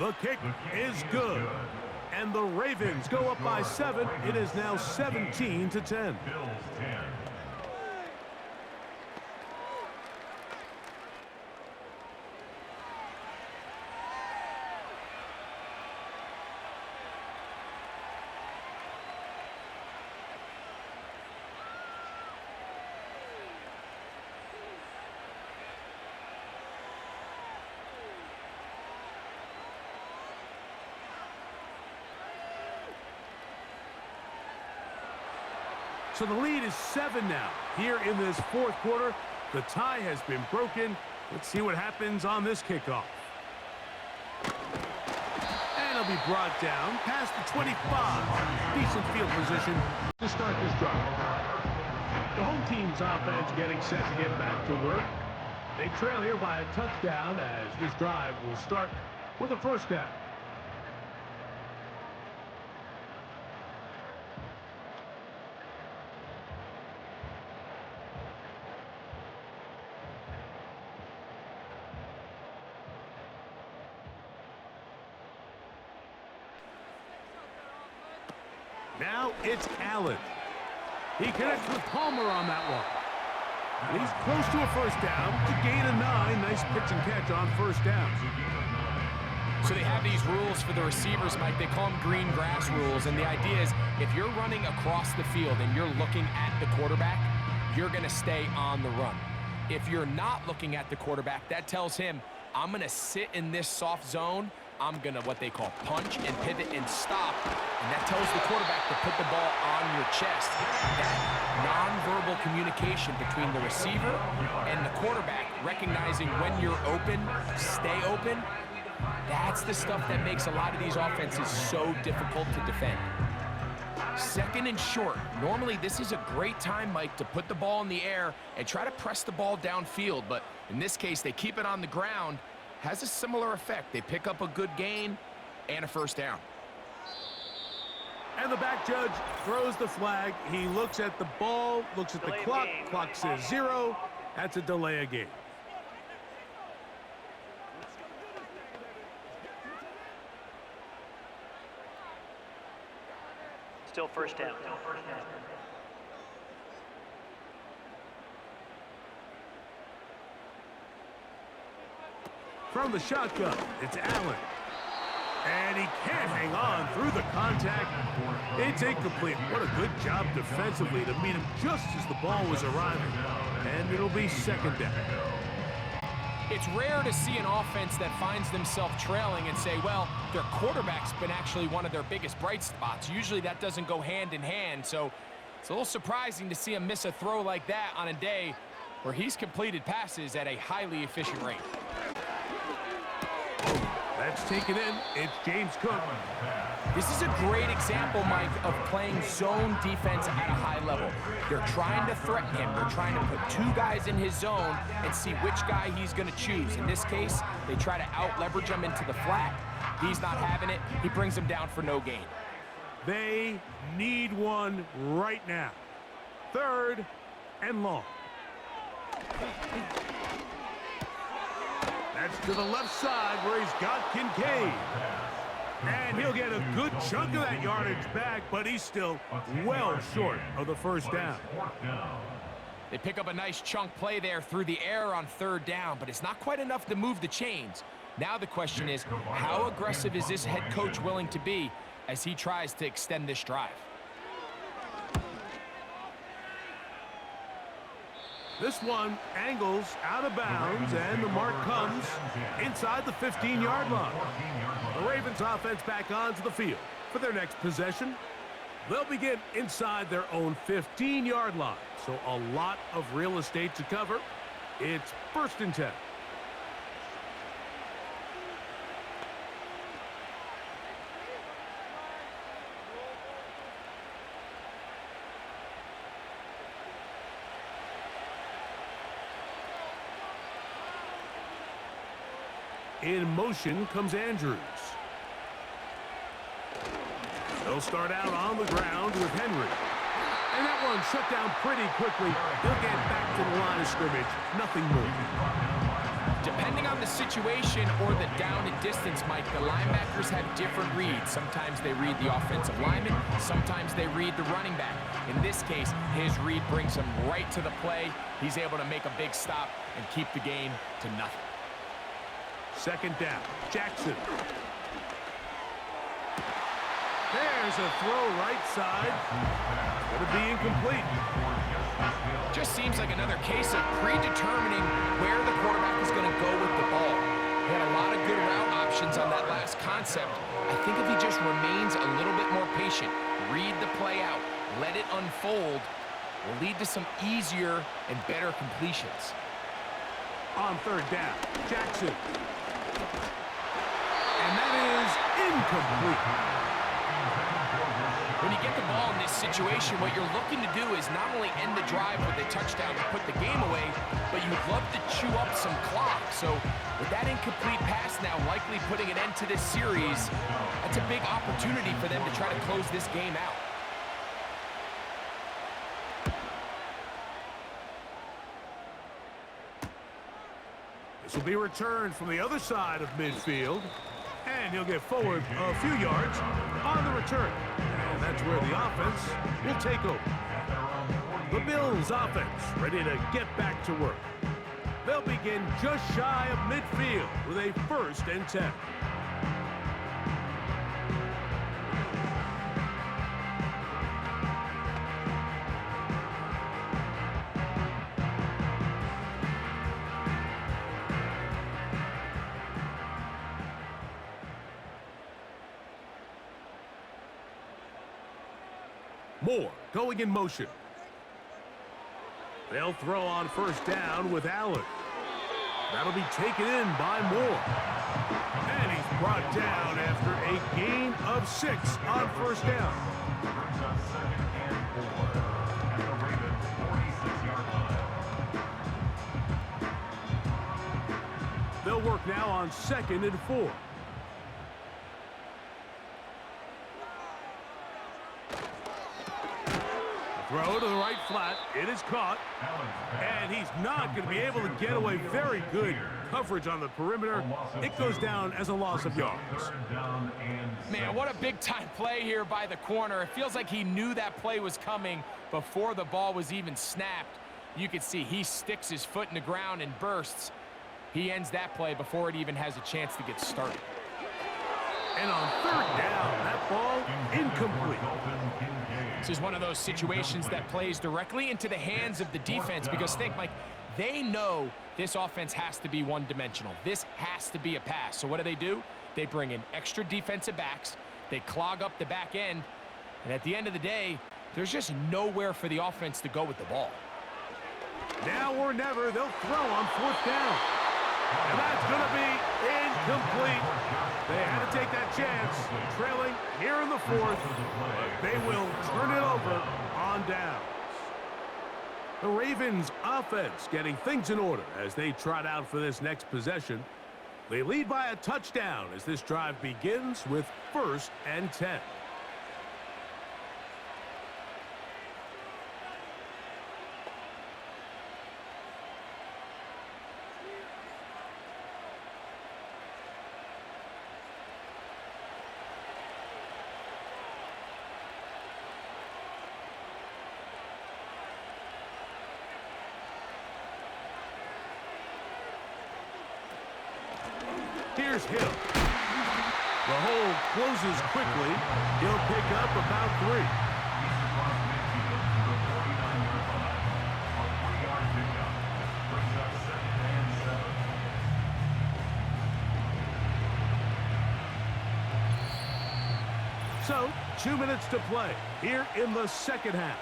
The kick is good. And the Ravens go up by 7. It is now 17-10. Bills 10. So the lead is 7 now. Here in this 4th quarter, the tie has been broken. Let's see what happens on this kickoff. And it'll be brought down past the 25. Decent field position to start this drive. The home team's offense getting set to get back to work. They trail here by a touchdown as this drive will start with a 1st down. Now it's Allen. He connects with Palmer on that one. And he's close to a 1st down. To gain a 9. Nice pitch and catch on 1st down. So they have these rules for the receivers, Mike. They call them green grass rules. And the idea is if you're running across the field and you're looking at the quarterback, you're going to stay on the run. If you're not looking at the quarterback, that tells him, I'm going to sit in this soft zone. I'm going to what they call punch and pivot and stop. And that tells the quarterback to put the ball on your chest. That nonverbal communication between the receiver and the quarterback, recognizing when you're open, stay open, that's the stuff that makes a lot of these offenses so difficult to defend. 2nd and short. Normally, this is a great time, Mike, to put the ball in the air and try to press the ball downfield. But in this case, they keep it on the ground. Has a similar effect. They pick up a good gain and a 1st down. And the back judge throws the flag. He looks at the ball, looks at the clock. Clock says 0. That's a delay of game. Still 1st down. From the shotgun, it's Allen. And he can't hang on through the contact. It's incomplete. What a good job defensively to meet him just as the ball was arriving. And it'll be 2nd down. It's rare to see an offense that finds themselves trailing and say, well, their quarterback's been actually one of their biggest bright spots. Usually that doesn't go hand in hand. So it's a little surprising to see him miss a throw like that on a day where he's completed passes at a highly efficient rate. That's taken in. It's James Cook. This is a great example, Mike, of playing zone defense at a high level. They're trying to threaten him. They're trying to put 2 guys in his zone and see which guy he's going to choose. In this case, they try to out-leverage him into the flat. He's not having it. He brings him down for no gain. They need one right now. 3rd and long. That's to the left side where he's got Kincaid. And he'll get a good chunk of that yardage back, but he's still well short of the first down. They pick up a nice chunk play there through the air on 3rd down, but it's not quite enough to move the chains. Now the question is, how aggressive is this head coach willing to be as he tries to extend this drive? This one angles out of bounds, and the mark comes inside the 15-yard line. The Ravens offense back onto the field for their next possession. They'll begin inside their own 15-yard line, so a lot of real estate to cover. It's 1st and 10. In motion comes Andrews. They'll start out on the ground with Henry. And that one shut down pretty quickly. He'll get back to the line of scrimmage. Nothing more. Depending on the situation or the down and distance, Mike, the linebackers have different reads. Sometimes they read the offensive lineman. Sometimes they read the running back. In this case, his read brings him right to the play. He's able to make a big stop and keep the gain to nothing. 2nd down, Jackson. There's a throw right side. Going to be incomplete. Just seems like another case of predetermining where the quarterback is going to go with the ball. He had a lot of good route options on that last concept. I think if he just remains a little bit more patient, read the play out, let it unfold, will lead to some easier and better completions. On 3rd down, Jackson. And that is incomplete. When you get the ball in this situation, what you're looking to do is not only end the drive with a touchdown to put the game away, but you'd love to chew up some clock. So with that incomplete pass now likely putting an end to this series, that's a big opportunity for them to try to close this game out. This will be returned from the other side of midfield. And he'll get forward a few yards on the return. And that's where the offense will take over. The Bills offense ready to get back to work. They'll begin just shy of midfield with a 1st and 10. Moore going in motion. They'll throw on 1st down with Allen. That'll be taken in by Moore. And he's brought down after a gain of 6 on 1st down. They'll work now on 2nd and 4. Throw to the right flat. It is caught. And he's not going to be able to get away. Very good coverage on the perimeter. It goes down as a loss of yards. Man, what a big-time play here by the corner. It feels like he knew that play was coming before the ball was even snapped. You can see he sticks his foot in the ground and bursts. He ends that play before it even has a chance to get started. And on 3rd down, that ball incomplete. This is one of those situations that plays directly into the hands of the defense because think, Mike, they know this offense has to be one-dimensional. This has to be a pass. So what do? They bring in extra defensive backs. They clog up the back end. And at the end of the day, there's just nowhere for the offense to go with the ball. Now or never, they'll throw on 4th down. And that's going to be incomplete. They had to take that chance, trailing here in the 4th. But they will turn it over on downs. The Ravens offense getting things in order as they trot out for this next possession. They lead by a touchdown as this drive begins with 1st and 10. Here's Hill. The hole closes quickly. He'll pick up about 3. He's across midfield to the 49-yard line. A 3-yard pickup. Brings up 2nd and 7. So, 2 minutes to play here in the second half.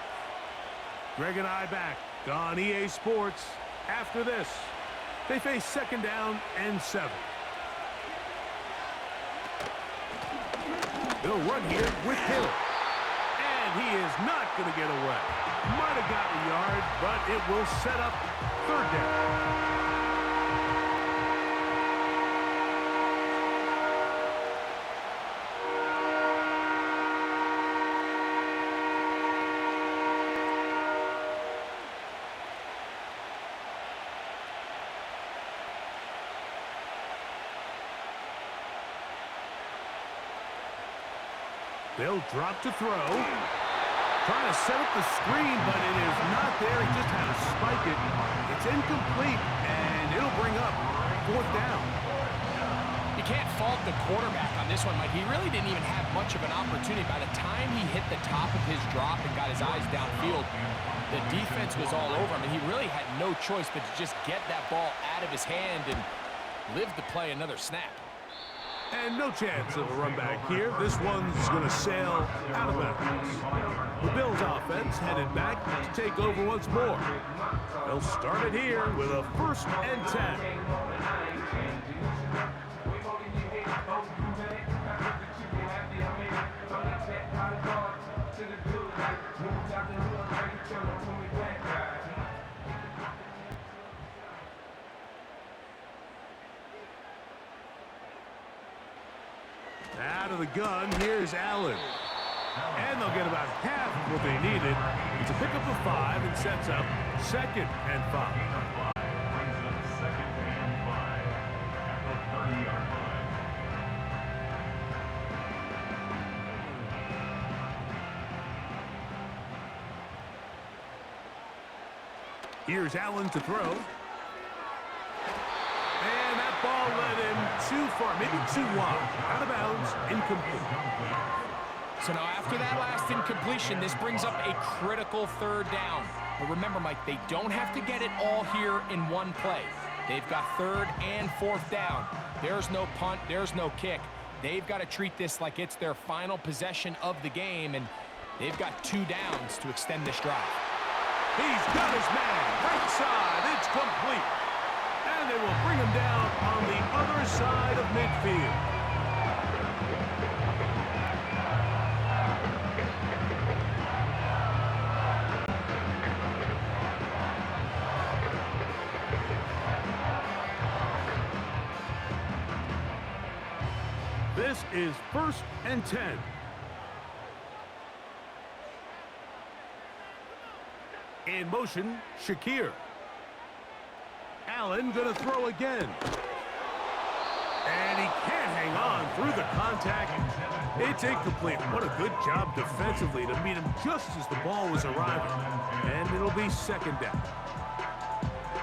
Greg and I back on EA Sports. After this, they face 2nd down and 7. They'll run here with Hill. And he is not going to get away. Might have gotten a yard, but it will set up 3rd down. They'll drop to throw. Trying to set up the screen, but it is not there. He just had to spike it. It's incomplete, and it'll bring up 4th down. You can't fault the quarterback on this one, Mike. He really didn't even have much of an opportunity. By the time he hit the top of his drop and got his eyes downfield, the defense was all over him, and he really had no choice but to just get that ball out of his hand and live to play another snap. And no chance of a run back here. This one's going to sail out of bounds. The Bills offense headed back to take over once more. They'll start it here with a 1st and 10. Out of the gun, here's Allen. And they'll get about half what they needed. It's a pickup of 5 and sets up 2nd and 5. Brings up 2nd and 5 at the 30-yard line. Here's Allen to throw. And that ball led him too far, maybe too wide. Out of bounds, incomplete. So now after that last incompletion, this brings up a critical 3rd down. But remember, Mike, they don't have to get it all here in one play. They've got 3rd and 4th down. There's no punt, there's no kick. They've got to treat this like it's their final possession of the game, and they've got 2 downs to extend this drive. He's got his man, right side, it's complete. And they will bring him down on the other side of midfield. This is 1st and 10. In motion, Shakir. Allen gonna throw again. And he can't hang on through the contact. It's incomplete. What a good job defensively to meet him just as the ball was arriving. And it'll be 2nd down.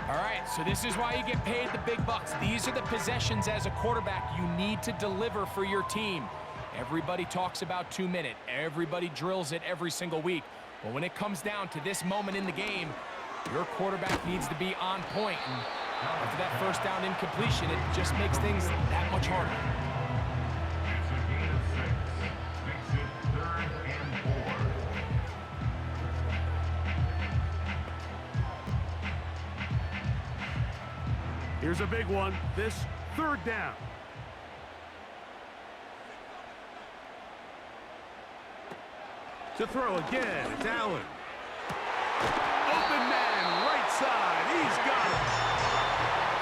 All right, so this is why you get paid the big bucks. These are the possessions as a quarterback you need to deliver for your team. Everybody talks about 2 minute. Everybody drills it every single week. But when it comes down to this moment in the game, your quarterback needs to be on point. And after that 1st down incompletion, it just makes things that much harder. It's a gain of 6. Makes it 3rd and 4. Here's a big one. This 3rd down. To throw again, it's Allen. Open man, right side, he's got it.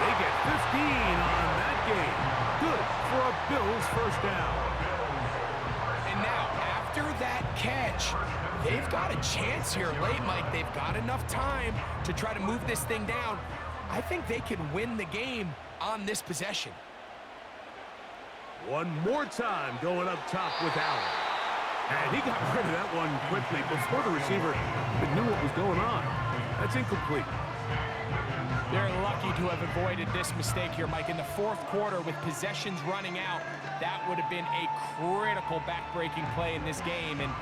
They get 15 on that game. Good for a Bills 1st down. And now, after that catch, they've got a chance here late, Mike. They've got enough time to try to move this thing down. I think they can win the game on this possession. One more time going up top with Allen. And he got rid of that one quickly before the receiver even knew what was going on. That's incomplete. They're lucky to have avoided this mistake here, Mike. In the fourth quarter, with possessions running out, that would have been a critical back-breaking play in this game. And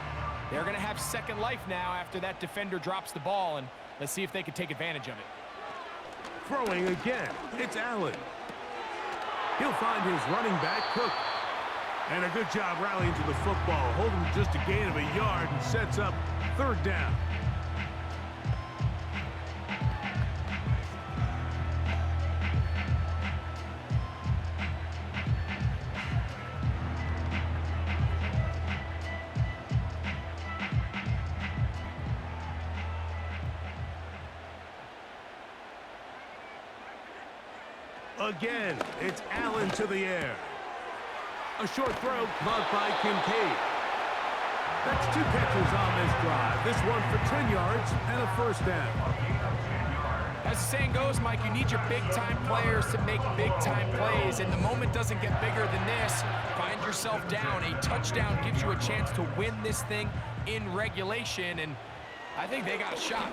they're going to have second life now after that defender drops the ball. And let's see if they can take advantage of it. Throwing again. It's Allen. He'll find his running back, Cook. And a good job rallying to the football, holding just a gain of a yard and sets up third down. Again, it's Allen to the air. A short throw caught by Kincaid. That's 2 catches on this drive. This one for 10 yards and a first down. As the saying goes, Mike, you need your big-time players to make big-time plays, and the moment doesn't get bigger than this. Find yourself down. A touchdown gives you a chance to win this thing in regulation, and I think they got a shot.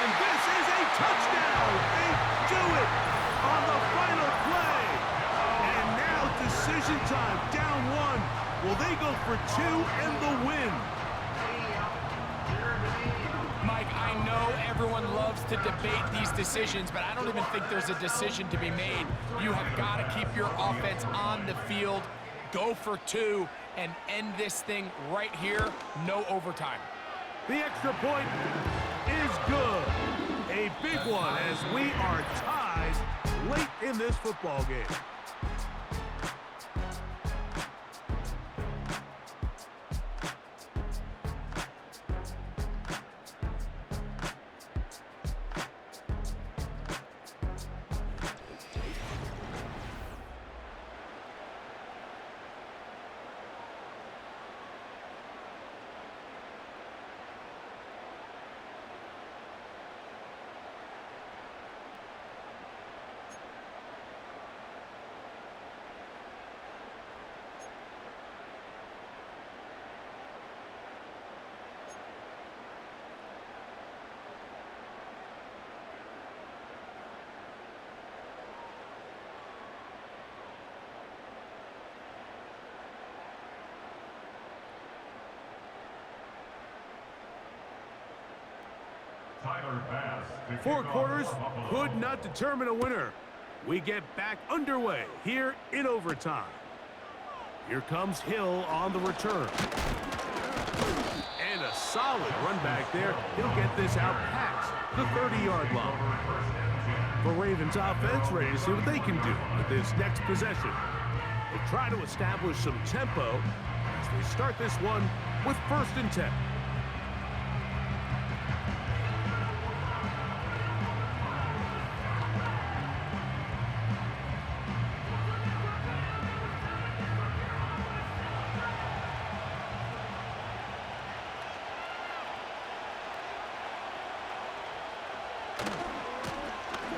And this is a touchdown! They do it on the final play! And now decision time, down 1. Will they go for 2 and the win? Mike, I know everyone loves to debate these decisions, but I don't even think there's a decision to be made. You have got to keep your offense on the field, go for 2, and end this thing right here, no overtime. The extra point is good. A big one as we are tied late in this football game. Four quarters could not determine a winner. We get back underway here in overtime. Here comes Hill on the return. And a solid run back there. He'll get this out past the 30-yard line. The Ravens offense ready to see what they can do with this next possession. They try to establish some tempo as they start this one with 1st and 10.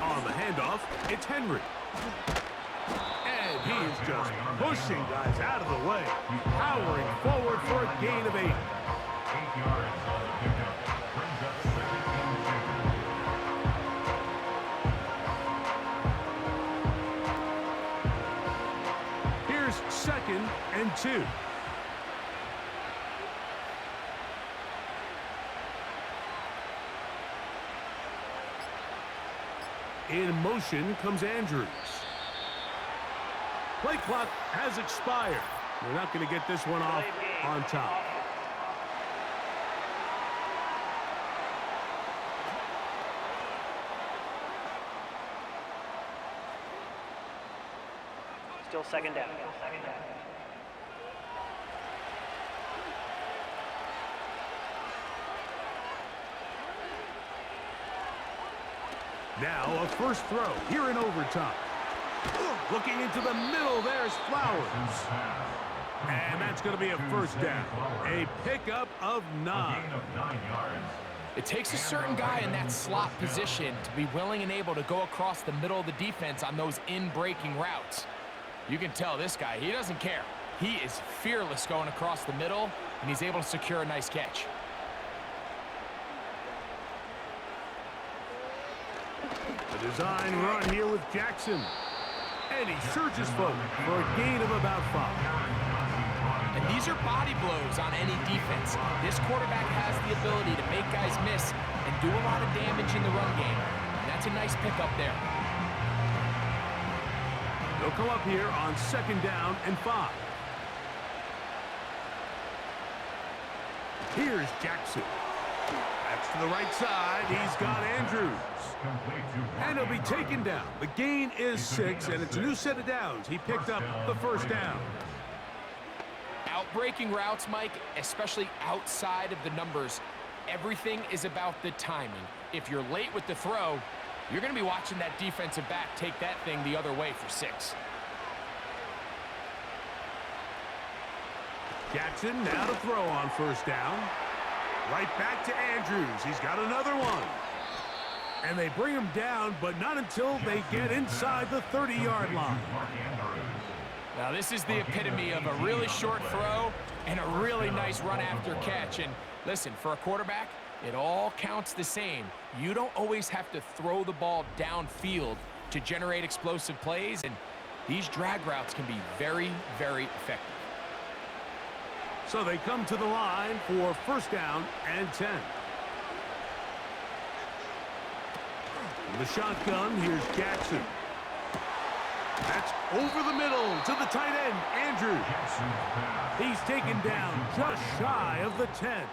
On the handoff, it's Henry. And he's just pushing guys out of the way, powering forward for a gain of 8. 8 yards on the pickup. Brings up 17-2. Here's 2nd and 2. In motion comes Andrews. Play clock has expired. They're not going to get this one off on top. Still second down. Now a first throw here in overtime. Looking into the middle, there's Flowers. And that's going to be a first down. A pickup of 9. Gain of 9 yards. It takes a certain guy in that slot position to be willing and able to go across the middle of the defense on those in-breaking routes. You can tell this guy, he doesn't care. He is fearless going across the middle, and he's able to secure a nice catch. A design run here with Jackson. And he surges forward for a gain of about 5. And these are body blows on any defense. This quarterback has the ability to make guys miss and do a lot of damage in the run game. And that's a nice pickup there. They'll come up here on 2nd down and 5. Here's Jackson. That's to the right side. He's got Andrews. And he'll be taken down. The gain is 6, and it's a new set of downs. He picked up the 1st down. Outbreaking routes, Mike, especially outside of the numbers, everything is about the timing. If you're late with the throw, you're going to be watching that defensive back take that thing the other way for 6. Jackson now to throw on 1st down. Right back to Andrews. He's got another one. And they bring him down, but not until they get inside the 30-yard line. Now, this is the epitome of a really short throw and a really nice run after catch. And listen, for a quarterback, it all counts the same. You don't always have to throw the ball downfield to generate explosive plays, and these drag routes can be very, very effective. So they come to the line for 1st down and 10. In the shotgun, here's Jackson. That's over the middle to the tight end, Andrews. He's taken down just shy of the 10.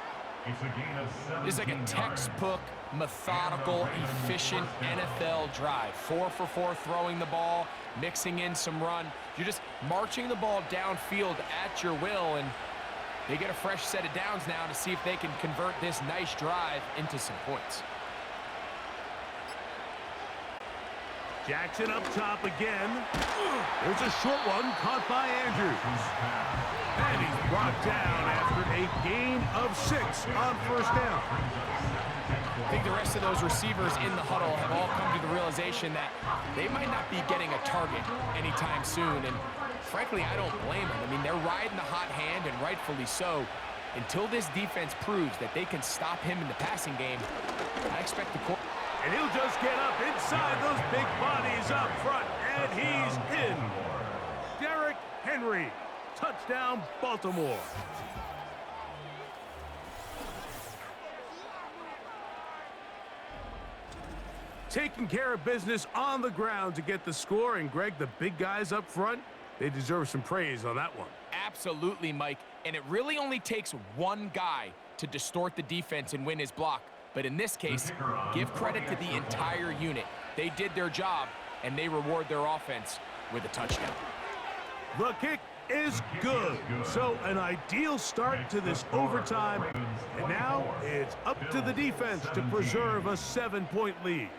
This is like a textbook, methodical, efficient NFL drive. 4 for 4 throwing the ball, mixing in some run. You're just marching the ball downfield at your will, and they get a fresh set of downs now to see if they can convert this nice drive into some points. Jackson up top again. There's a short one caught by Andrews. And he's brought down after a gain of 6 on 1st down. I think the rest of those receivers in the huddle have all come to the realization that they might not be getting a target anytime soon. And frankly, I don't blame them. I mean, they're riding the hot hand, and rightfully so. Until this defense proves that they can stop him in the passing game, I expect the quarterback. And he'll just get up inside those big bodies up front, and he's in. Derrick Henry, touchdown, Baltimore. Taking care of business on the ground to get the score, and Greg, the big guys up front, they deserve some praise on that one. Absolutely, Mike. And it really only takes one guy to distort the defense and win his block. But in this case, give credit to the entire unit. They did their job, and they reward their offense with a touchdown. The kick is good. So an ideal start to this overtime. And now it's up to the defense to preserve a 7-point lead.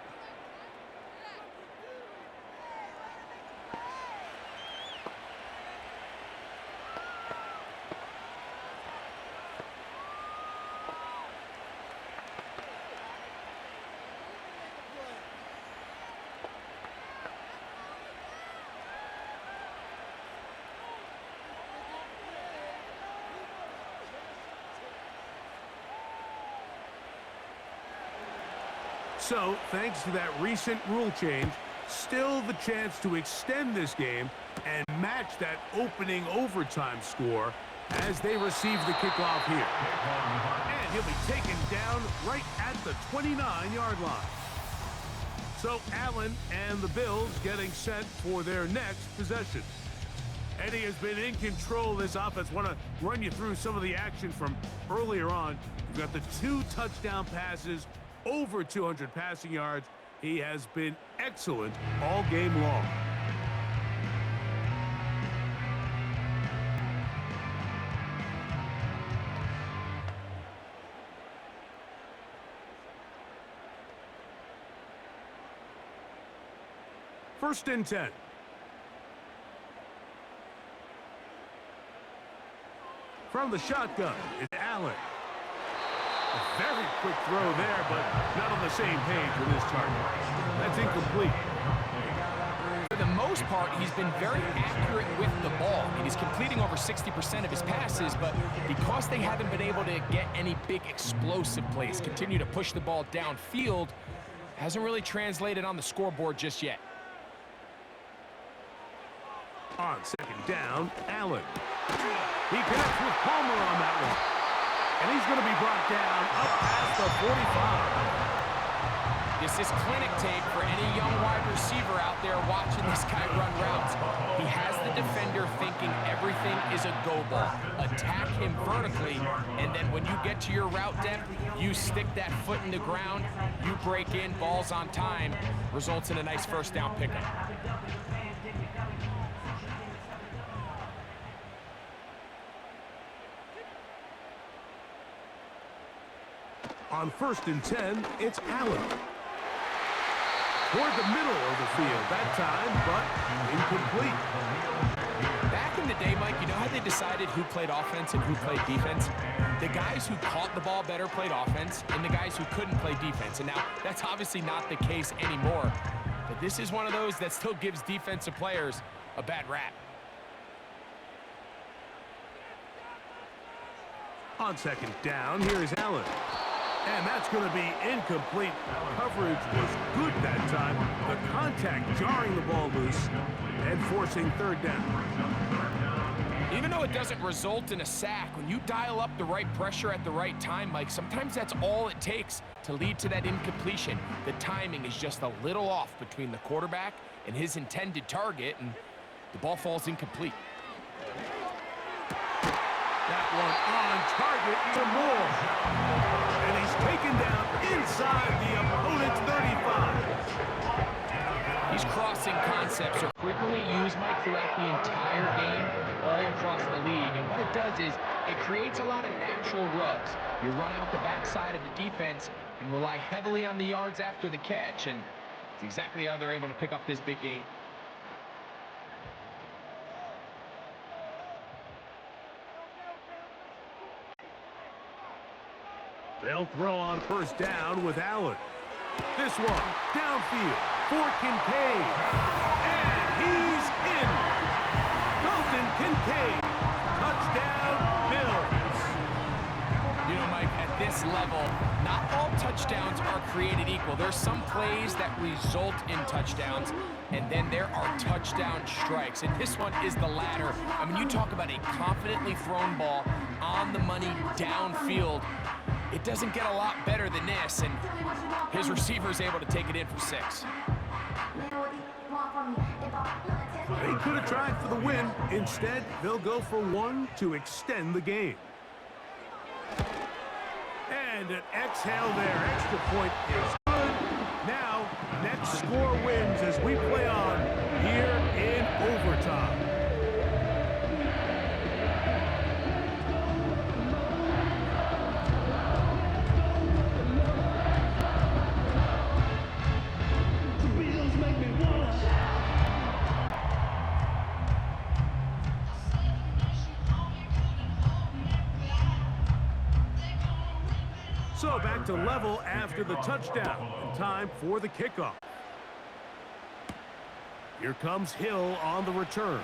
So, thanks to that recent rule change, still the chance to extend this game and match that opening overtime score as they receive the kickoff here. And he'll be taken down right at the 29-yard line. So, Allen and the Bills getting set for their next possession. Eddie has been in control of this offense. Want to run you through some of the action from earlier on. We've got the 2 touchdown passes, over 200 passing yards. He has been excellent all game long. First and 10. From the shotgun, it's Allen. A very quick throw there, but not on the same page with his target. That's incomplete. For the most part, he's been very accurate with the ball. And he's completing over 60% of his passes, but because they haven't been able to get any big explosive plays, continue to push the ball downfield, Hasn't really translated on the scoreboard just yet. On second down, Allen. He connects with Palmer on that one. And he's going to be brought down up past the 45. This is clinic tape for any young wide receiver out there watching this guy run routes. He has the defender thinking everything is a go ball. Attack him vertically, and then when you get to your route depth, you stick that foot in the ground, you break in, balls on time, results in a nice first down pickup. On 1st and 10, it's Allen. Toward the middle of the field that time, but incomplete. Back in the day, Mike, you know how they decided who played offense and who played defense? The guys who caught the ball better played offense, and the guys who couldn't play defense. And now, that's obviously not the case anymore. But this is one of those that still gives defensive players a bad rap. On second down, here's Allen. And that's going to be incomplete. Coverage was good that time. The contact jarring the ball loose and forcing third down. Even though it doesn't result in a sack, when you dial up the right pressure at the right time, Mike, sometimes that's all it takes to lead to that incompletion. The timing is just a little off between the quarterback and his intended target, and the ball falls incomplete. That one on target for more. And he's taken down inside the opponent's 35. These crossing concepts are frequently used, Mike, throughout the entire game, all across the league. And what it does is it creates a lot of natural rubs. You run out the backside of the defense and rely heavily on the yards after the catch. And it's exactly how they're able to pick up this big game. They'll throw on first down with Allen. This one, downfield for Kincaid. And he's in. Dalton Kincaid. Touchdown, Bills. You know, Mike, at this level, not all touchdowns are created equal. There's some plays that result in touchdowns, and then there are touchdown strikes. And this one is the latter. I mean, you talk about a confidently thrown ball on the money downfield. It doesn't get a lot better than this, and his receiver's able to take it in for 6. They could have tried for the win. Instead, they'll go for 1 to extend the game. And an exhale there. Extra point is good. Now, next score wins as we play on here in overtime. So back to level after the touchdown, and time for the kickoff. Here comes Hill on the return.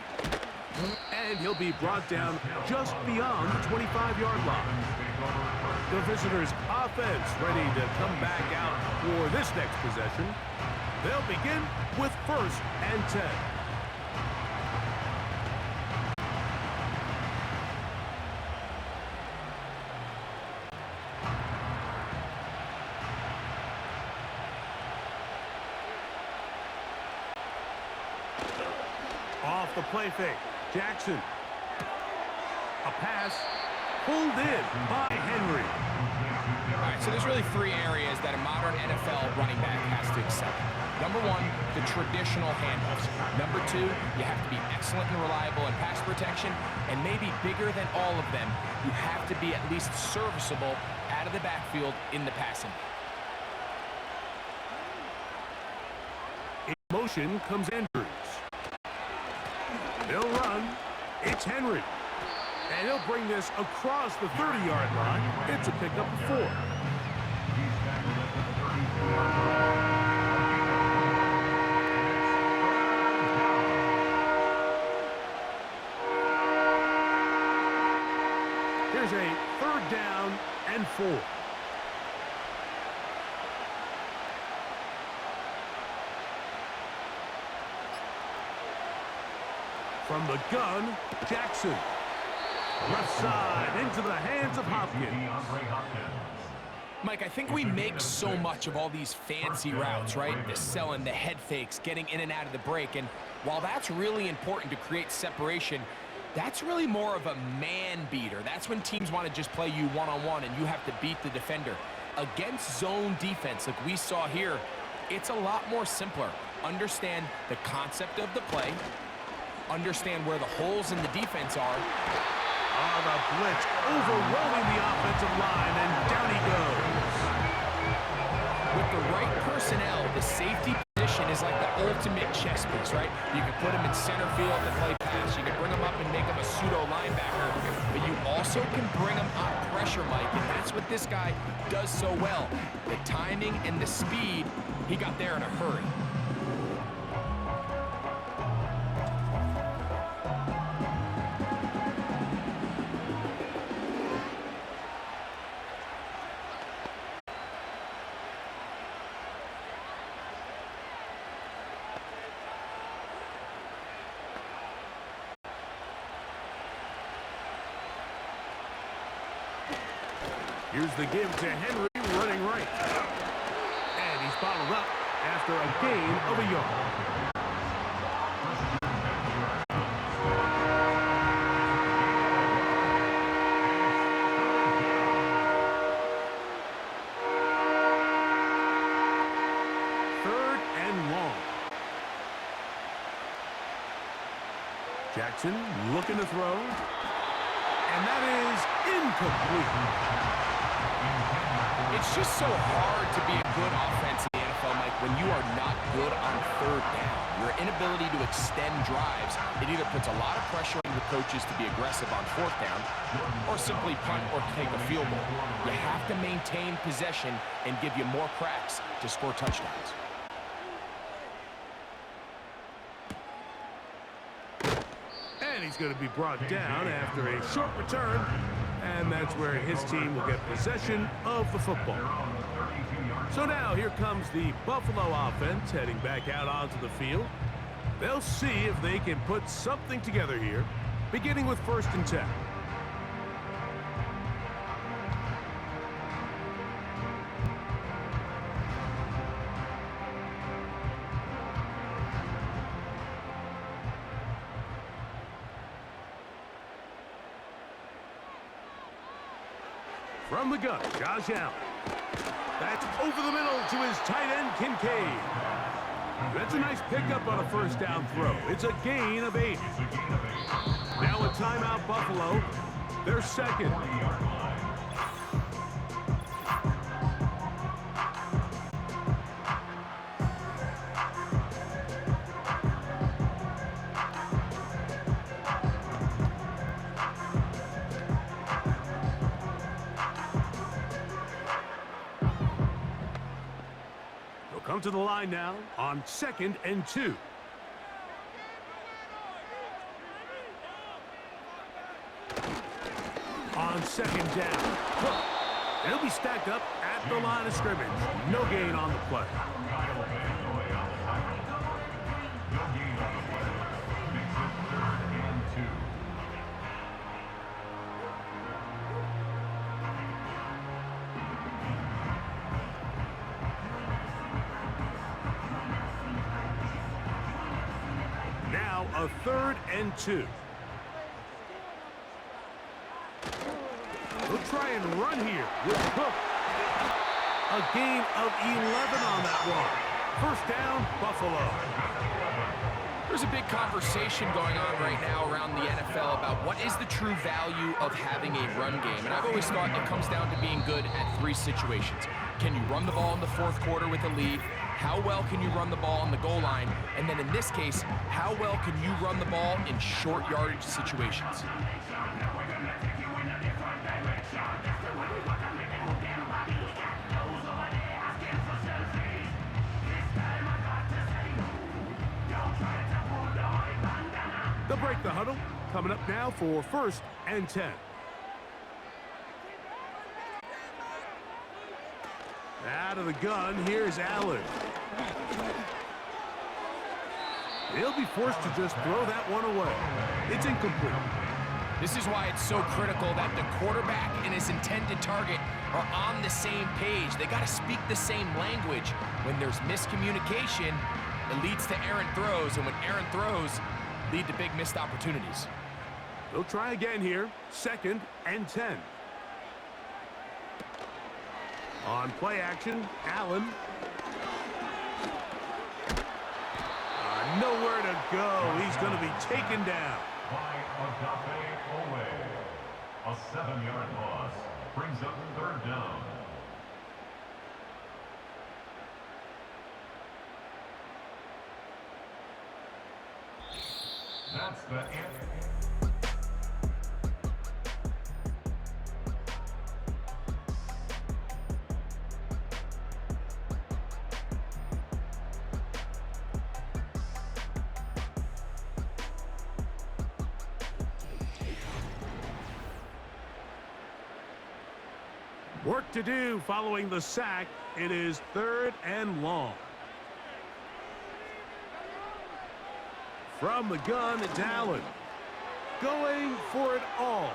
And he'll be brought down just beyond the 25-yard line. The visitors' offense ready to come back out for this next possession. They'll begin with 1st and 10. Off the play fake, Jackson. A pass pulled in by Henry. All right, so there's really 3 areas that a modern NFL running back has to excel. Number 1, the traditional handoffs. Number 2, you have to be excellent and reliable in pass protection. And maybe bigger than all of them, you have to be at least serviceable out of the backfield in the passing. In motion comes Andrews. They'll run. It's Henry. And he'll bring this across the 30-yard line. It's a pickup of 4. Here's a 3rd down and 4. From the gun, Jackson. Left side into the hands of Hopkins. Mike, I think we make so much of all these fancy routes, right? The selling, the head fakes, getting in and out of the break. And while that's really important to create separation, that's really more of a man beater. That's when teams want to just play you one-on-one and you have to beat the defender. Against zone defense like we saw here, it's a lot more simpler. Understand the concept of the play, understand where the holes in the defense are. Oh, the blitz overwhelming the offensive line, and down he goes. With the right personnel, the safety position is like the ultimate chess piece, right? You can put him in center field to play pass. You can bring him up and make him a pseudo linebacker, but you also can bring him on pressure, Mike, and that's what this guy does so well. The timing and the speed, he got there in a hurry. Here's the give to Henry, running right. And he's bottled up after a gain of a yard. Third and long. Jackson looking to throw. And that is incomplete. It's just so hard to be a good offense in the NFL, Mike, when you are not good on third down. Your inability to extend drives, it either puts a lot of pressure on the coaches to be aggressive on fourth down or simply punt or take a field goal. You have to maintain possession and give you more cracks to score touchdowns. And he's going to be brought down after a short return. And that's where his team will get possession of the football. So now here comes the Buffalo offense heading back out onto the field. They'll see if they can put something together here, beginning with 1st and 10. From the gun, Josh Allen. That's over the middle to his tight end, Kincaid. That's a nice pickup on a 1st down throw. It's a gain of 8. Now a timeout, Buffalo. They're second. Come to the line now on 2nd and 2. On 2nd down. They'll be stacked up at the line of scrimmage. No gain on the play. A 3rd and 2. They'll try and run here with Cook. A gain of 11 on that one. 1st down, Buffalo. There's a big conversation going on right now around the NFL about what is the true value of having a run game. And I've always thought it comes down to being good at 3 situations. Can you run the ball in the 4th quarter with a lead? How well can you run the ball on the goal line? And then in this case, how well can you run the ball in short yardage situations? They'll break the huddle. Coming up now for 1st and 10. Out of the gun, here's Allen. He'll be forced to just throw that one away. It's incomplete. This is why it's so critical that the quarterback and his intended target are on the same page. They got to speak the same language. When there's miscommunication, it leads to errant throws, and when errant throws lead to big missed opportunities. They'll try again here. 2nd and 10. On play action, Allen. Nowhere to go. He's going to be taken down. By Agape Owe. A 7-yard loss brings up 3rd down. That's the end. Work to do following the sack. It is 3rd and long. From the gun, it's Allen. Going for it all.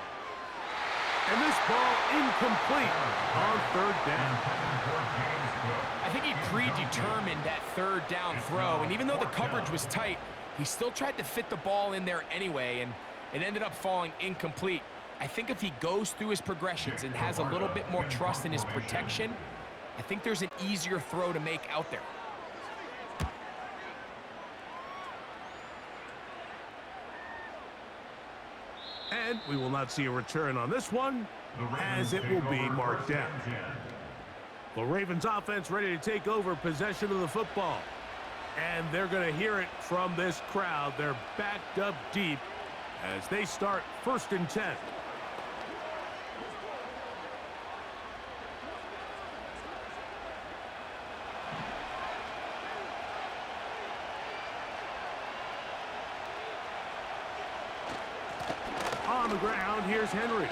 And this ball incomplete on 3rd down. I think he predetermined that 3rd down throw, and even though the coverage was tight, he still tried to fit the ball in there anyway, and it ended up falling incomplete. I think if he goes through his progressions and has a little bit more trust in his protection, I think there's an easier throw to make out there. And we will not see a return on this one, as it will be marked down. The Ravens offense ready to take over possession of the football. And they're going to hear it from this crowd. They're backed up deep as they start 1st and 10. On the ground, here's Henry.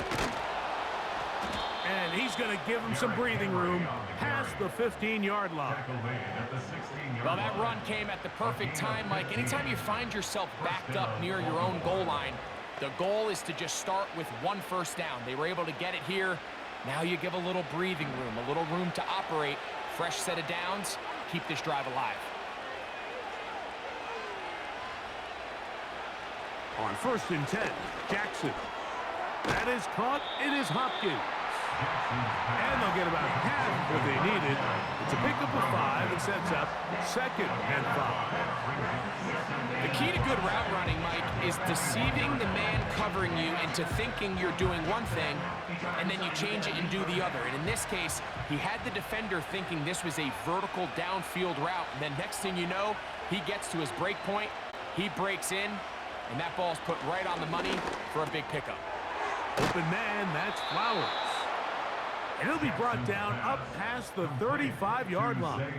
And he's going to give him some breathing room past the 15-yard line. Well, that run came at the perfect time, Mike. Anytime you find yourself backed up near your own goal line, the goal is to just start with 1 first down. They were able to get it here. Now you give a little breathing room, a little room to operate. Fresh set of downs, keep this drive alive. On 1st and 10, Jackson. That is caught. It is Hopkins. And they'll get about half what they needed. It's a pickup of 5 and sets up 2nd and 5. The key to good route running, Mike, is deceiving the man covering you into thinking you're doing one thing, and then you change it and do the other. And in this case, he had the defender thinking this was a vertical downfield route. And then next thing you know, he gets to his break point, he breaks in, and that ball's put right on the money for a big pickup. Open man, that's Flowers. And he'll be brought down up past the 35-yard line.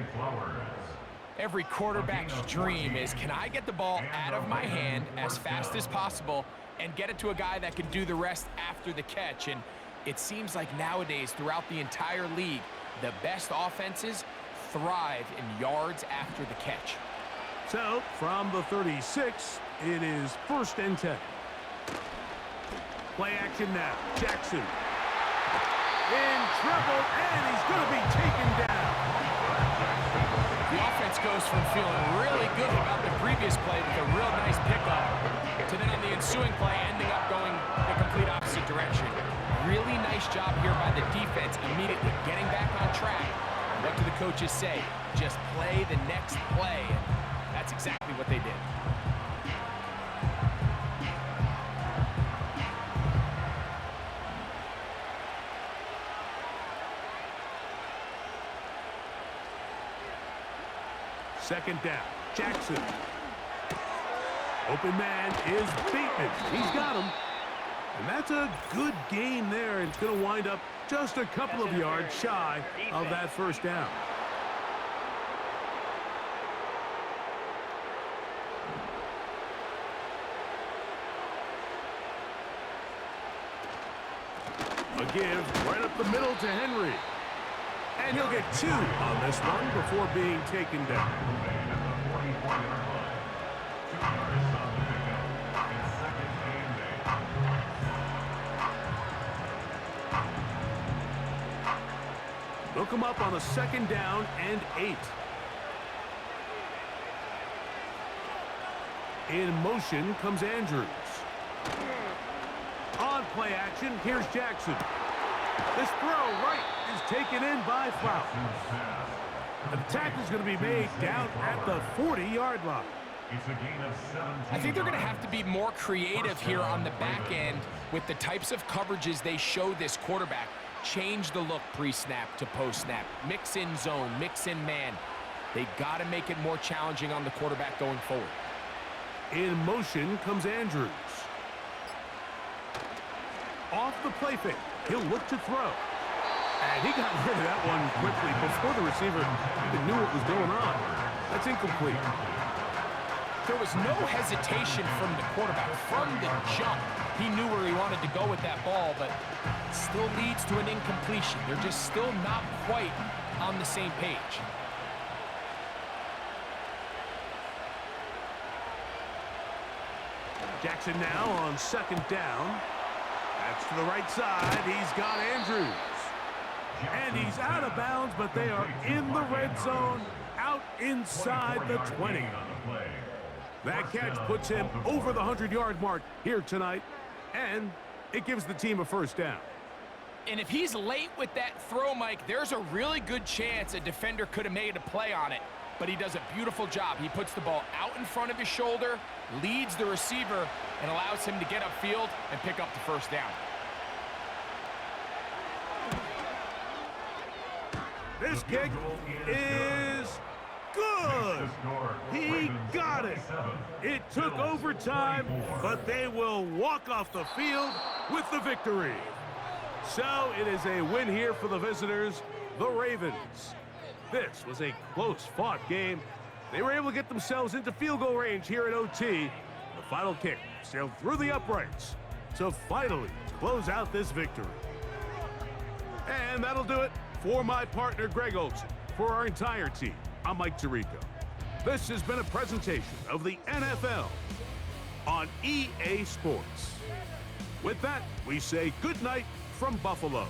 Every quarterback's dream is, can I get the ball out of my hand as fast as possible and get it to a guy that can do the rest after the catch? And it seems like nowadays, throughout the entire league, the best offenses thrive in yards after the catch. So, from the 36, it is 1st and 10. Play action now. Jackson. In trouble, and he's going to be taken down. The offense goes from feeling really good about the previous play with a real nice pickup to then on the ensuing play ending up going the complete opposite direction. Really nice job here by the defense, immediately getting back on track. What do the coaches say? Just play the next play. And that's exactly what they did. Second down, Jackson. Open man is Bateman. He's got him. And that's a good gain there. It's going to wind up just a couple of yards shy of that 1st down. A give right up the middle to Henry. And he'll get 2 on this one before being taken down. yards on the pickup. It's second and 8. Look him up on a 2nd down and 8. In motion comes Andrews. On play action, here's Jackson. This throw right is taken in by Flower. The tackle is going to be made down at the 40-yard line. It's a gain of 17. I think they're going to have to be more creative here on the back end with the types of coverages they show this quarterback. Change the look pre-snap to post-snap. Mix in zone, mix in man. They got to make it more challenging on the quarterback going forward. In motion comes Andrews. Off the play fake, he'll look to throw. And he got rid of that one quickly before the receiver even knew what was going on. That's incomplete. There was no hesitation from the quarterback. From the jump, he knew where he wanted to go with that ball, but it still leads to an incompletion. They're just still not quite on the same page. Jackson now on 2nd down. That's to the right side. He's got Andrews. And he's out of bounds, but they are in the red zone, out inside the 20. That catch puts him over the 100-yard mark here tonight, and it gives the team a 1st down. And if he's late with that throw, Mike, there's a really good chance a defender could have made a play on it. But he does a beautiful job. He puts the ball out in front of his shoulder, leads the receiver, and allows him to get upfield and pick up the 1st down. This kick is good. He got it. It took overtime, but they will walk off the field with the victory. So it is a win here for the visitors, the Ravens. This was a close-fought game. They were able to get themselves into field goal range here at OT. The final kick sailed through the uprights to finally close out this victory. And that'll do it for my partner, Greg Olson. For our entire team, I'm Mike Tirico. This has been a presentation of the NFL on EA Sports. With that, we say good night from Buffalo.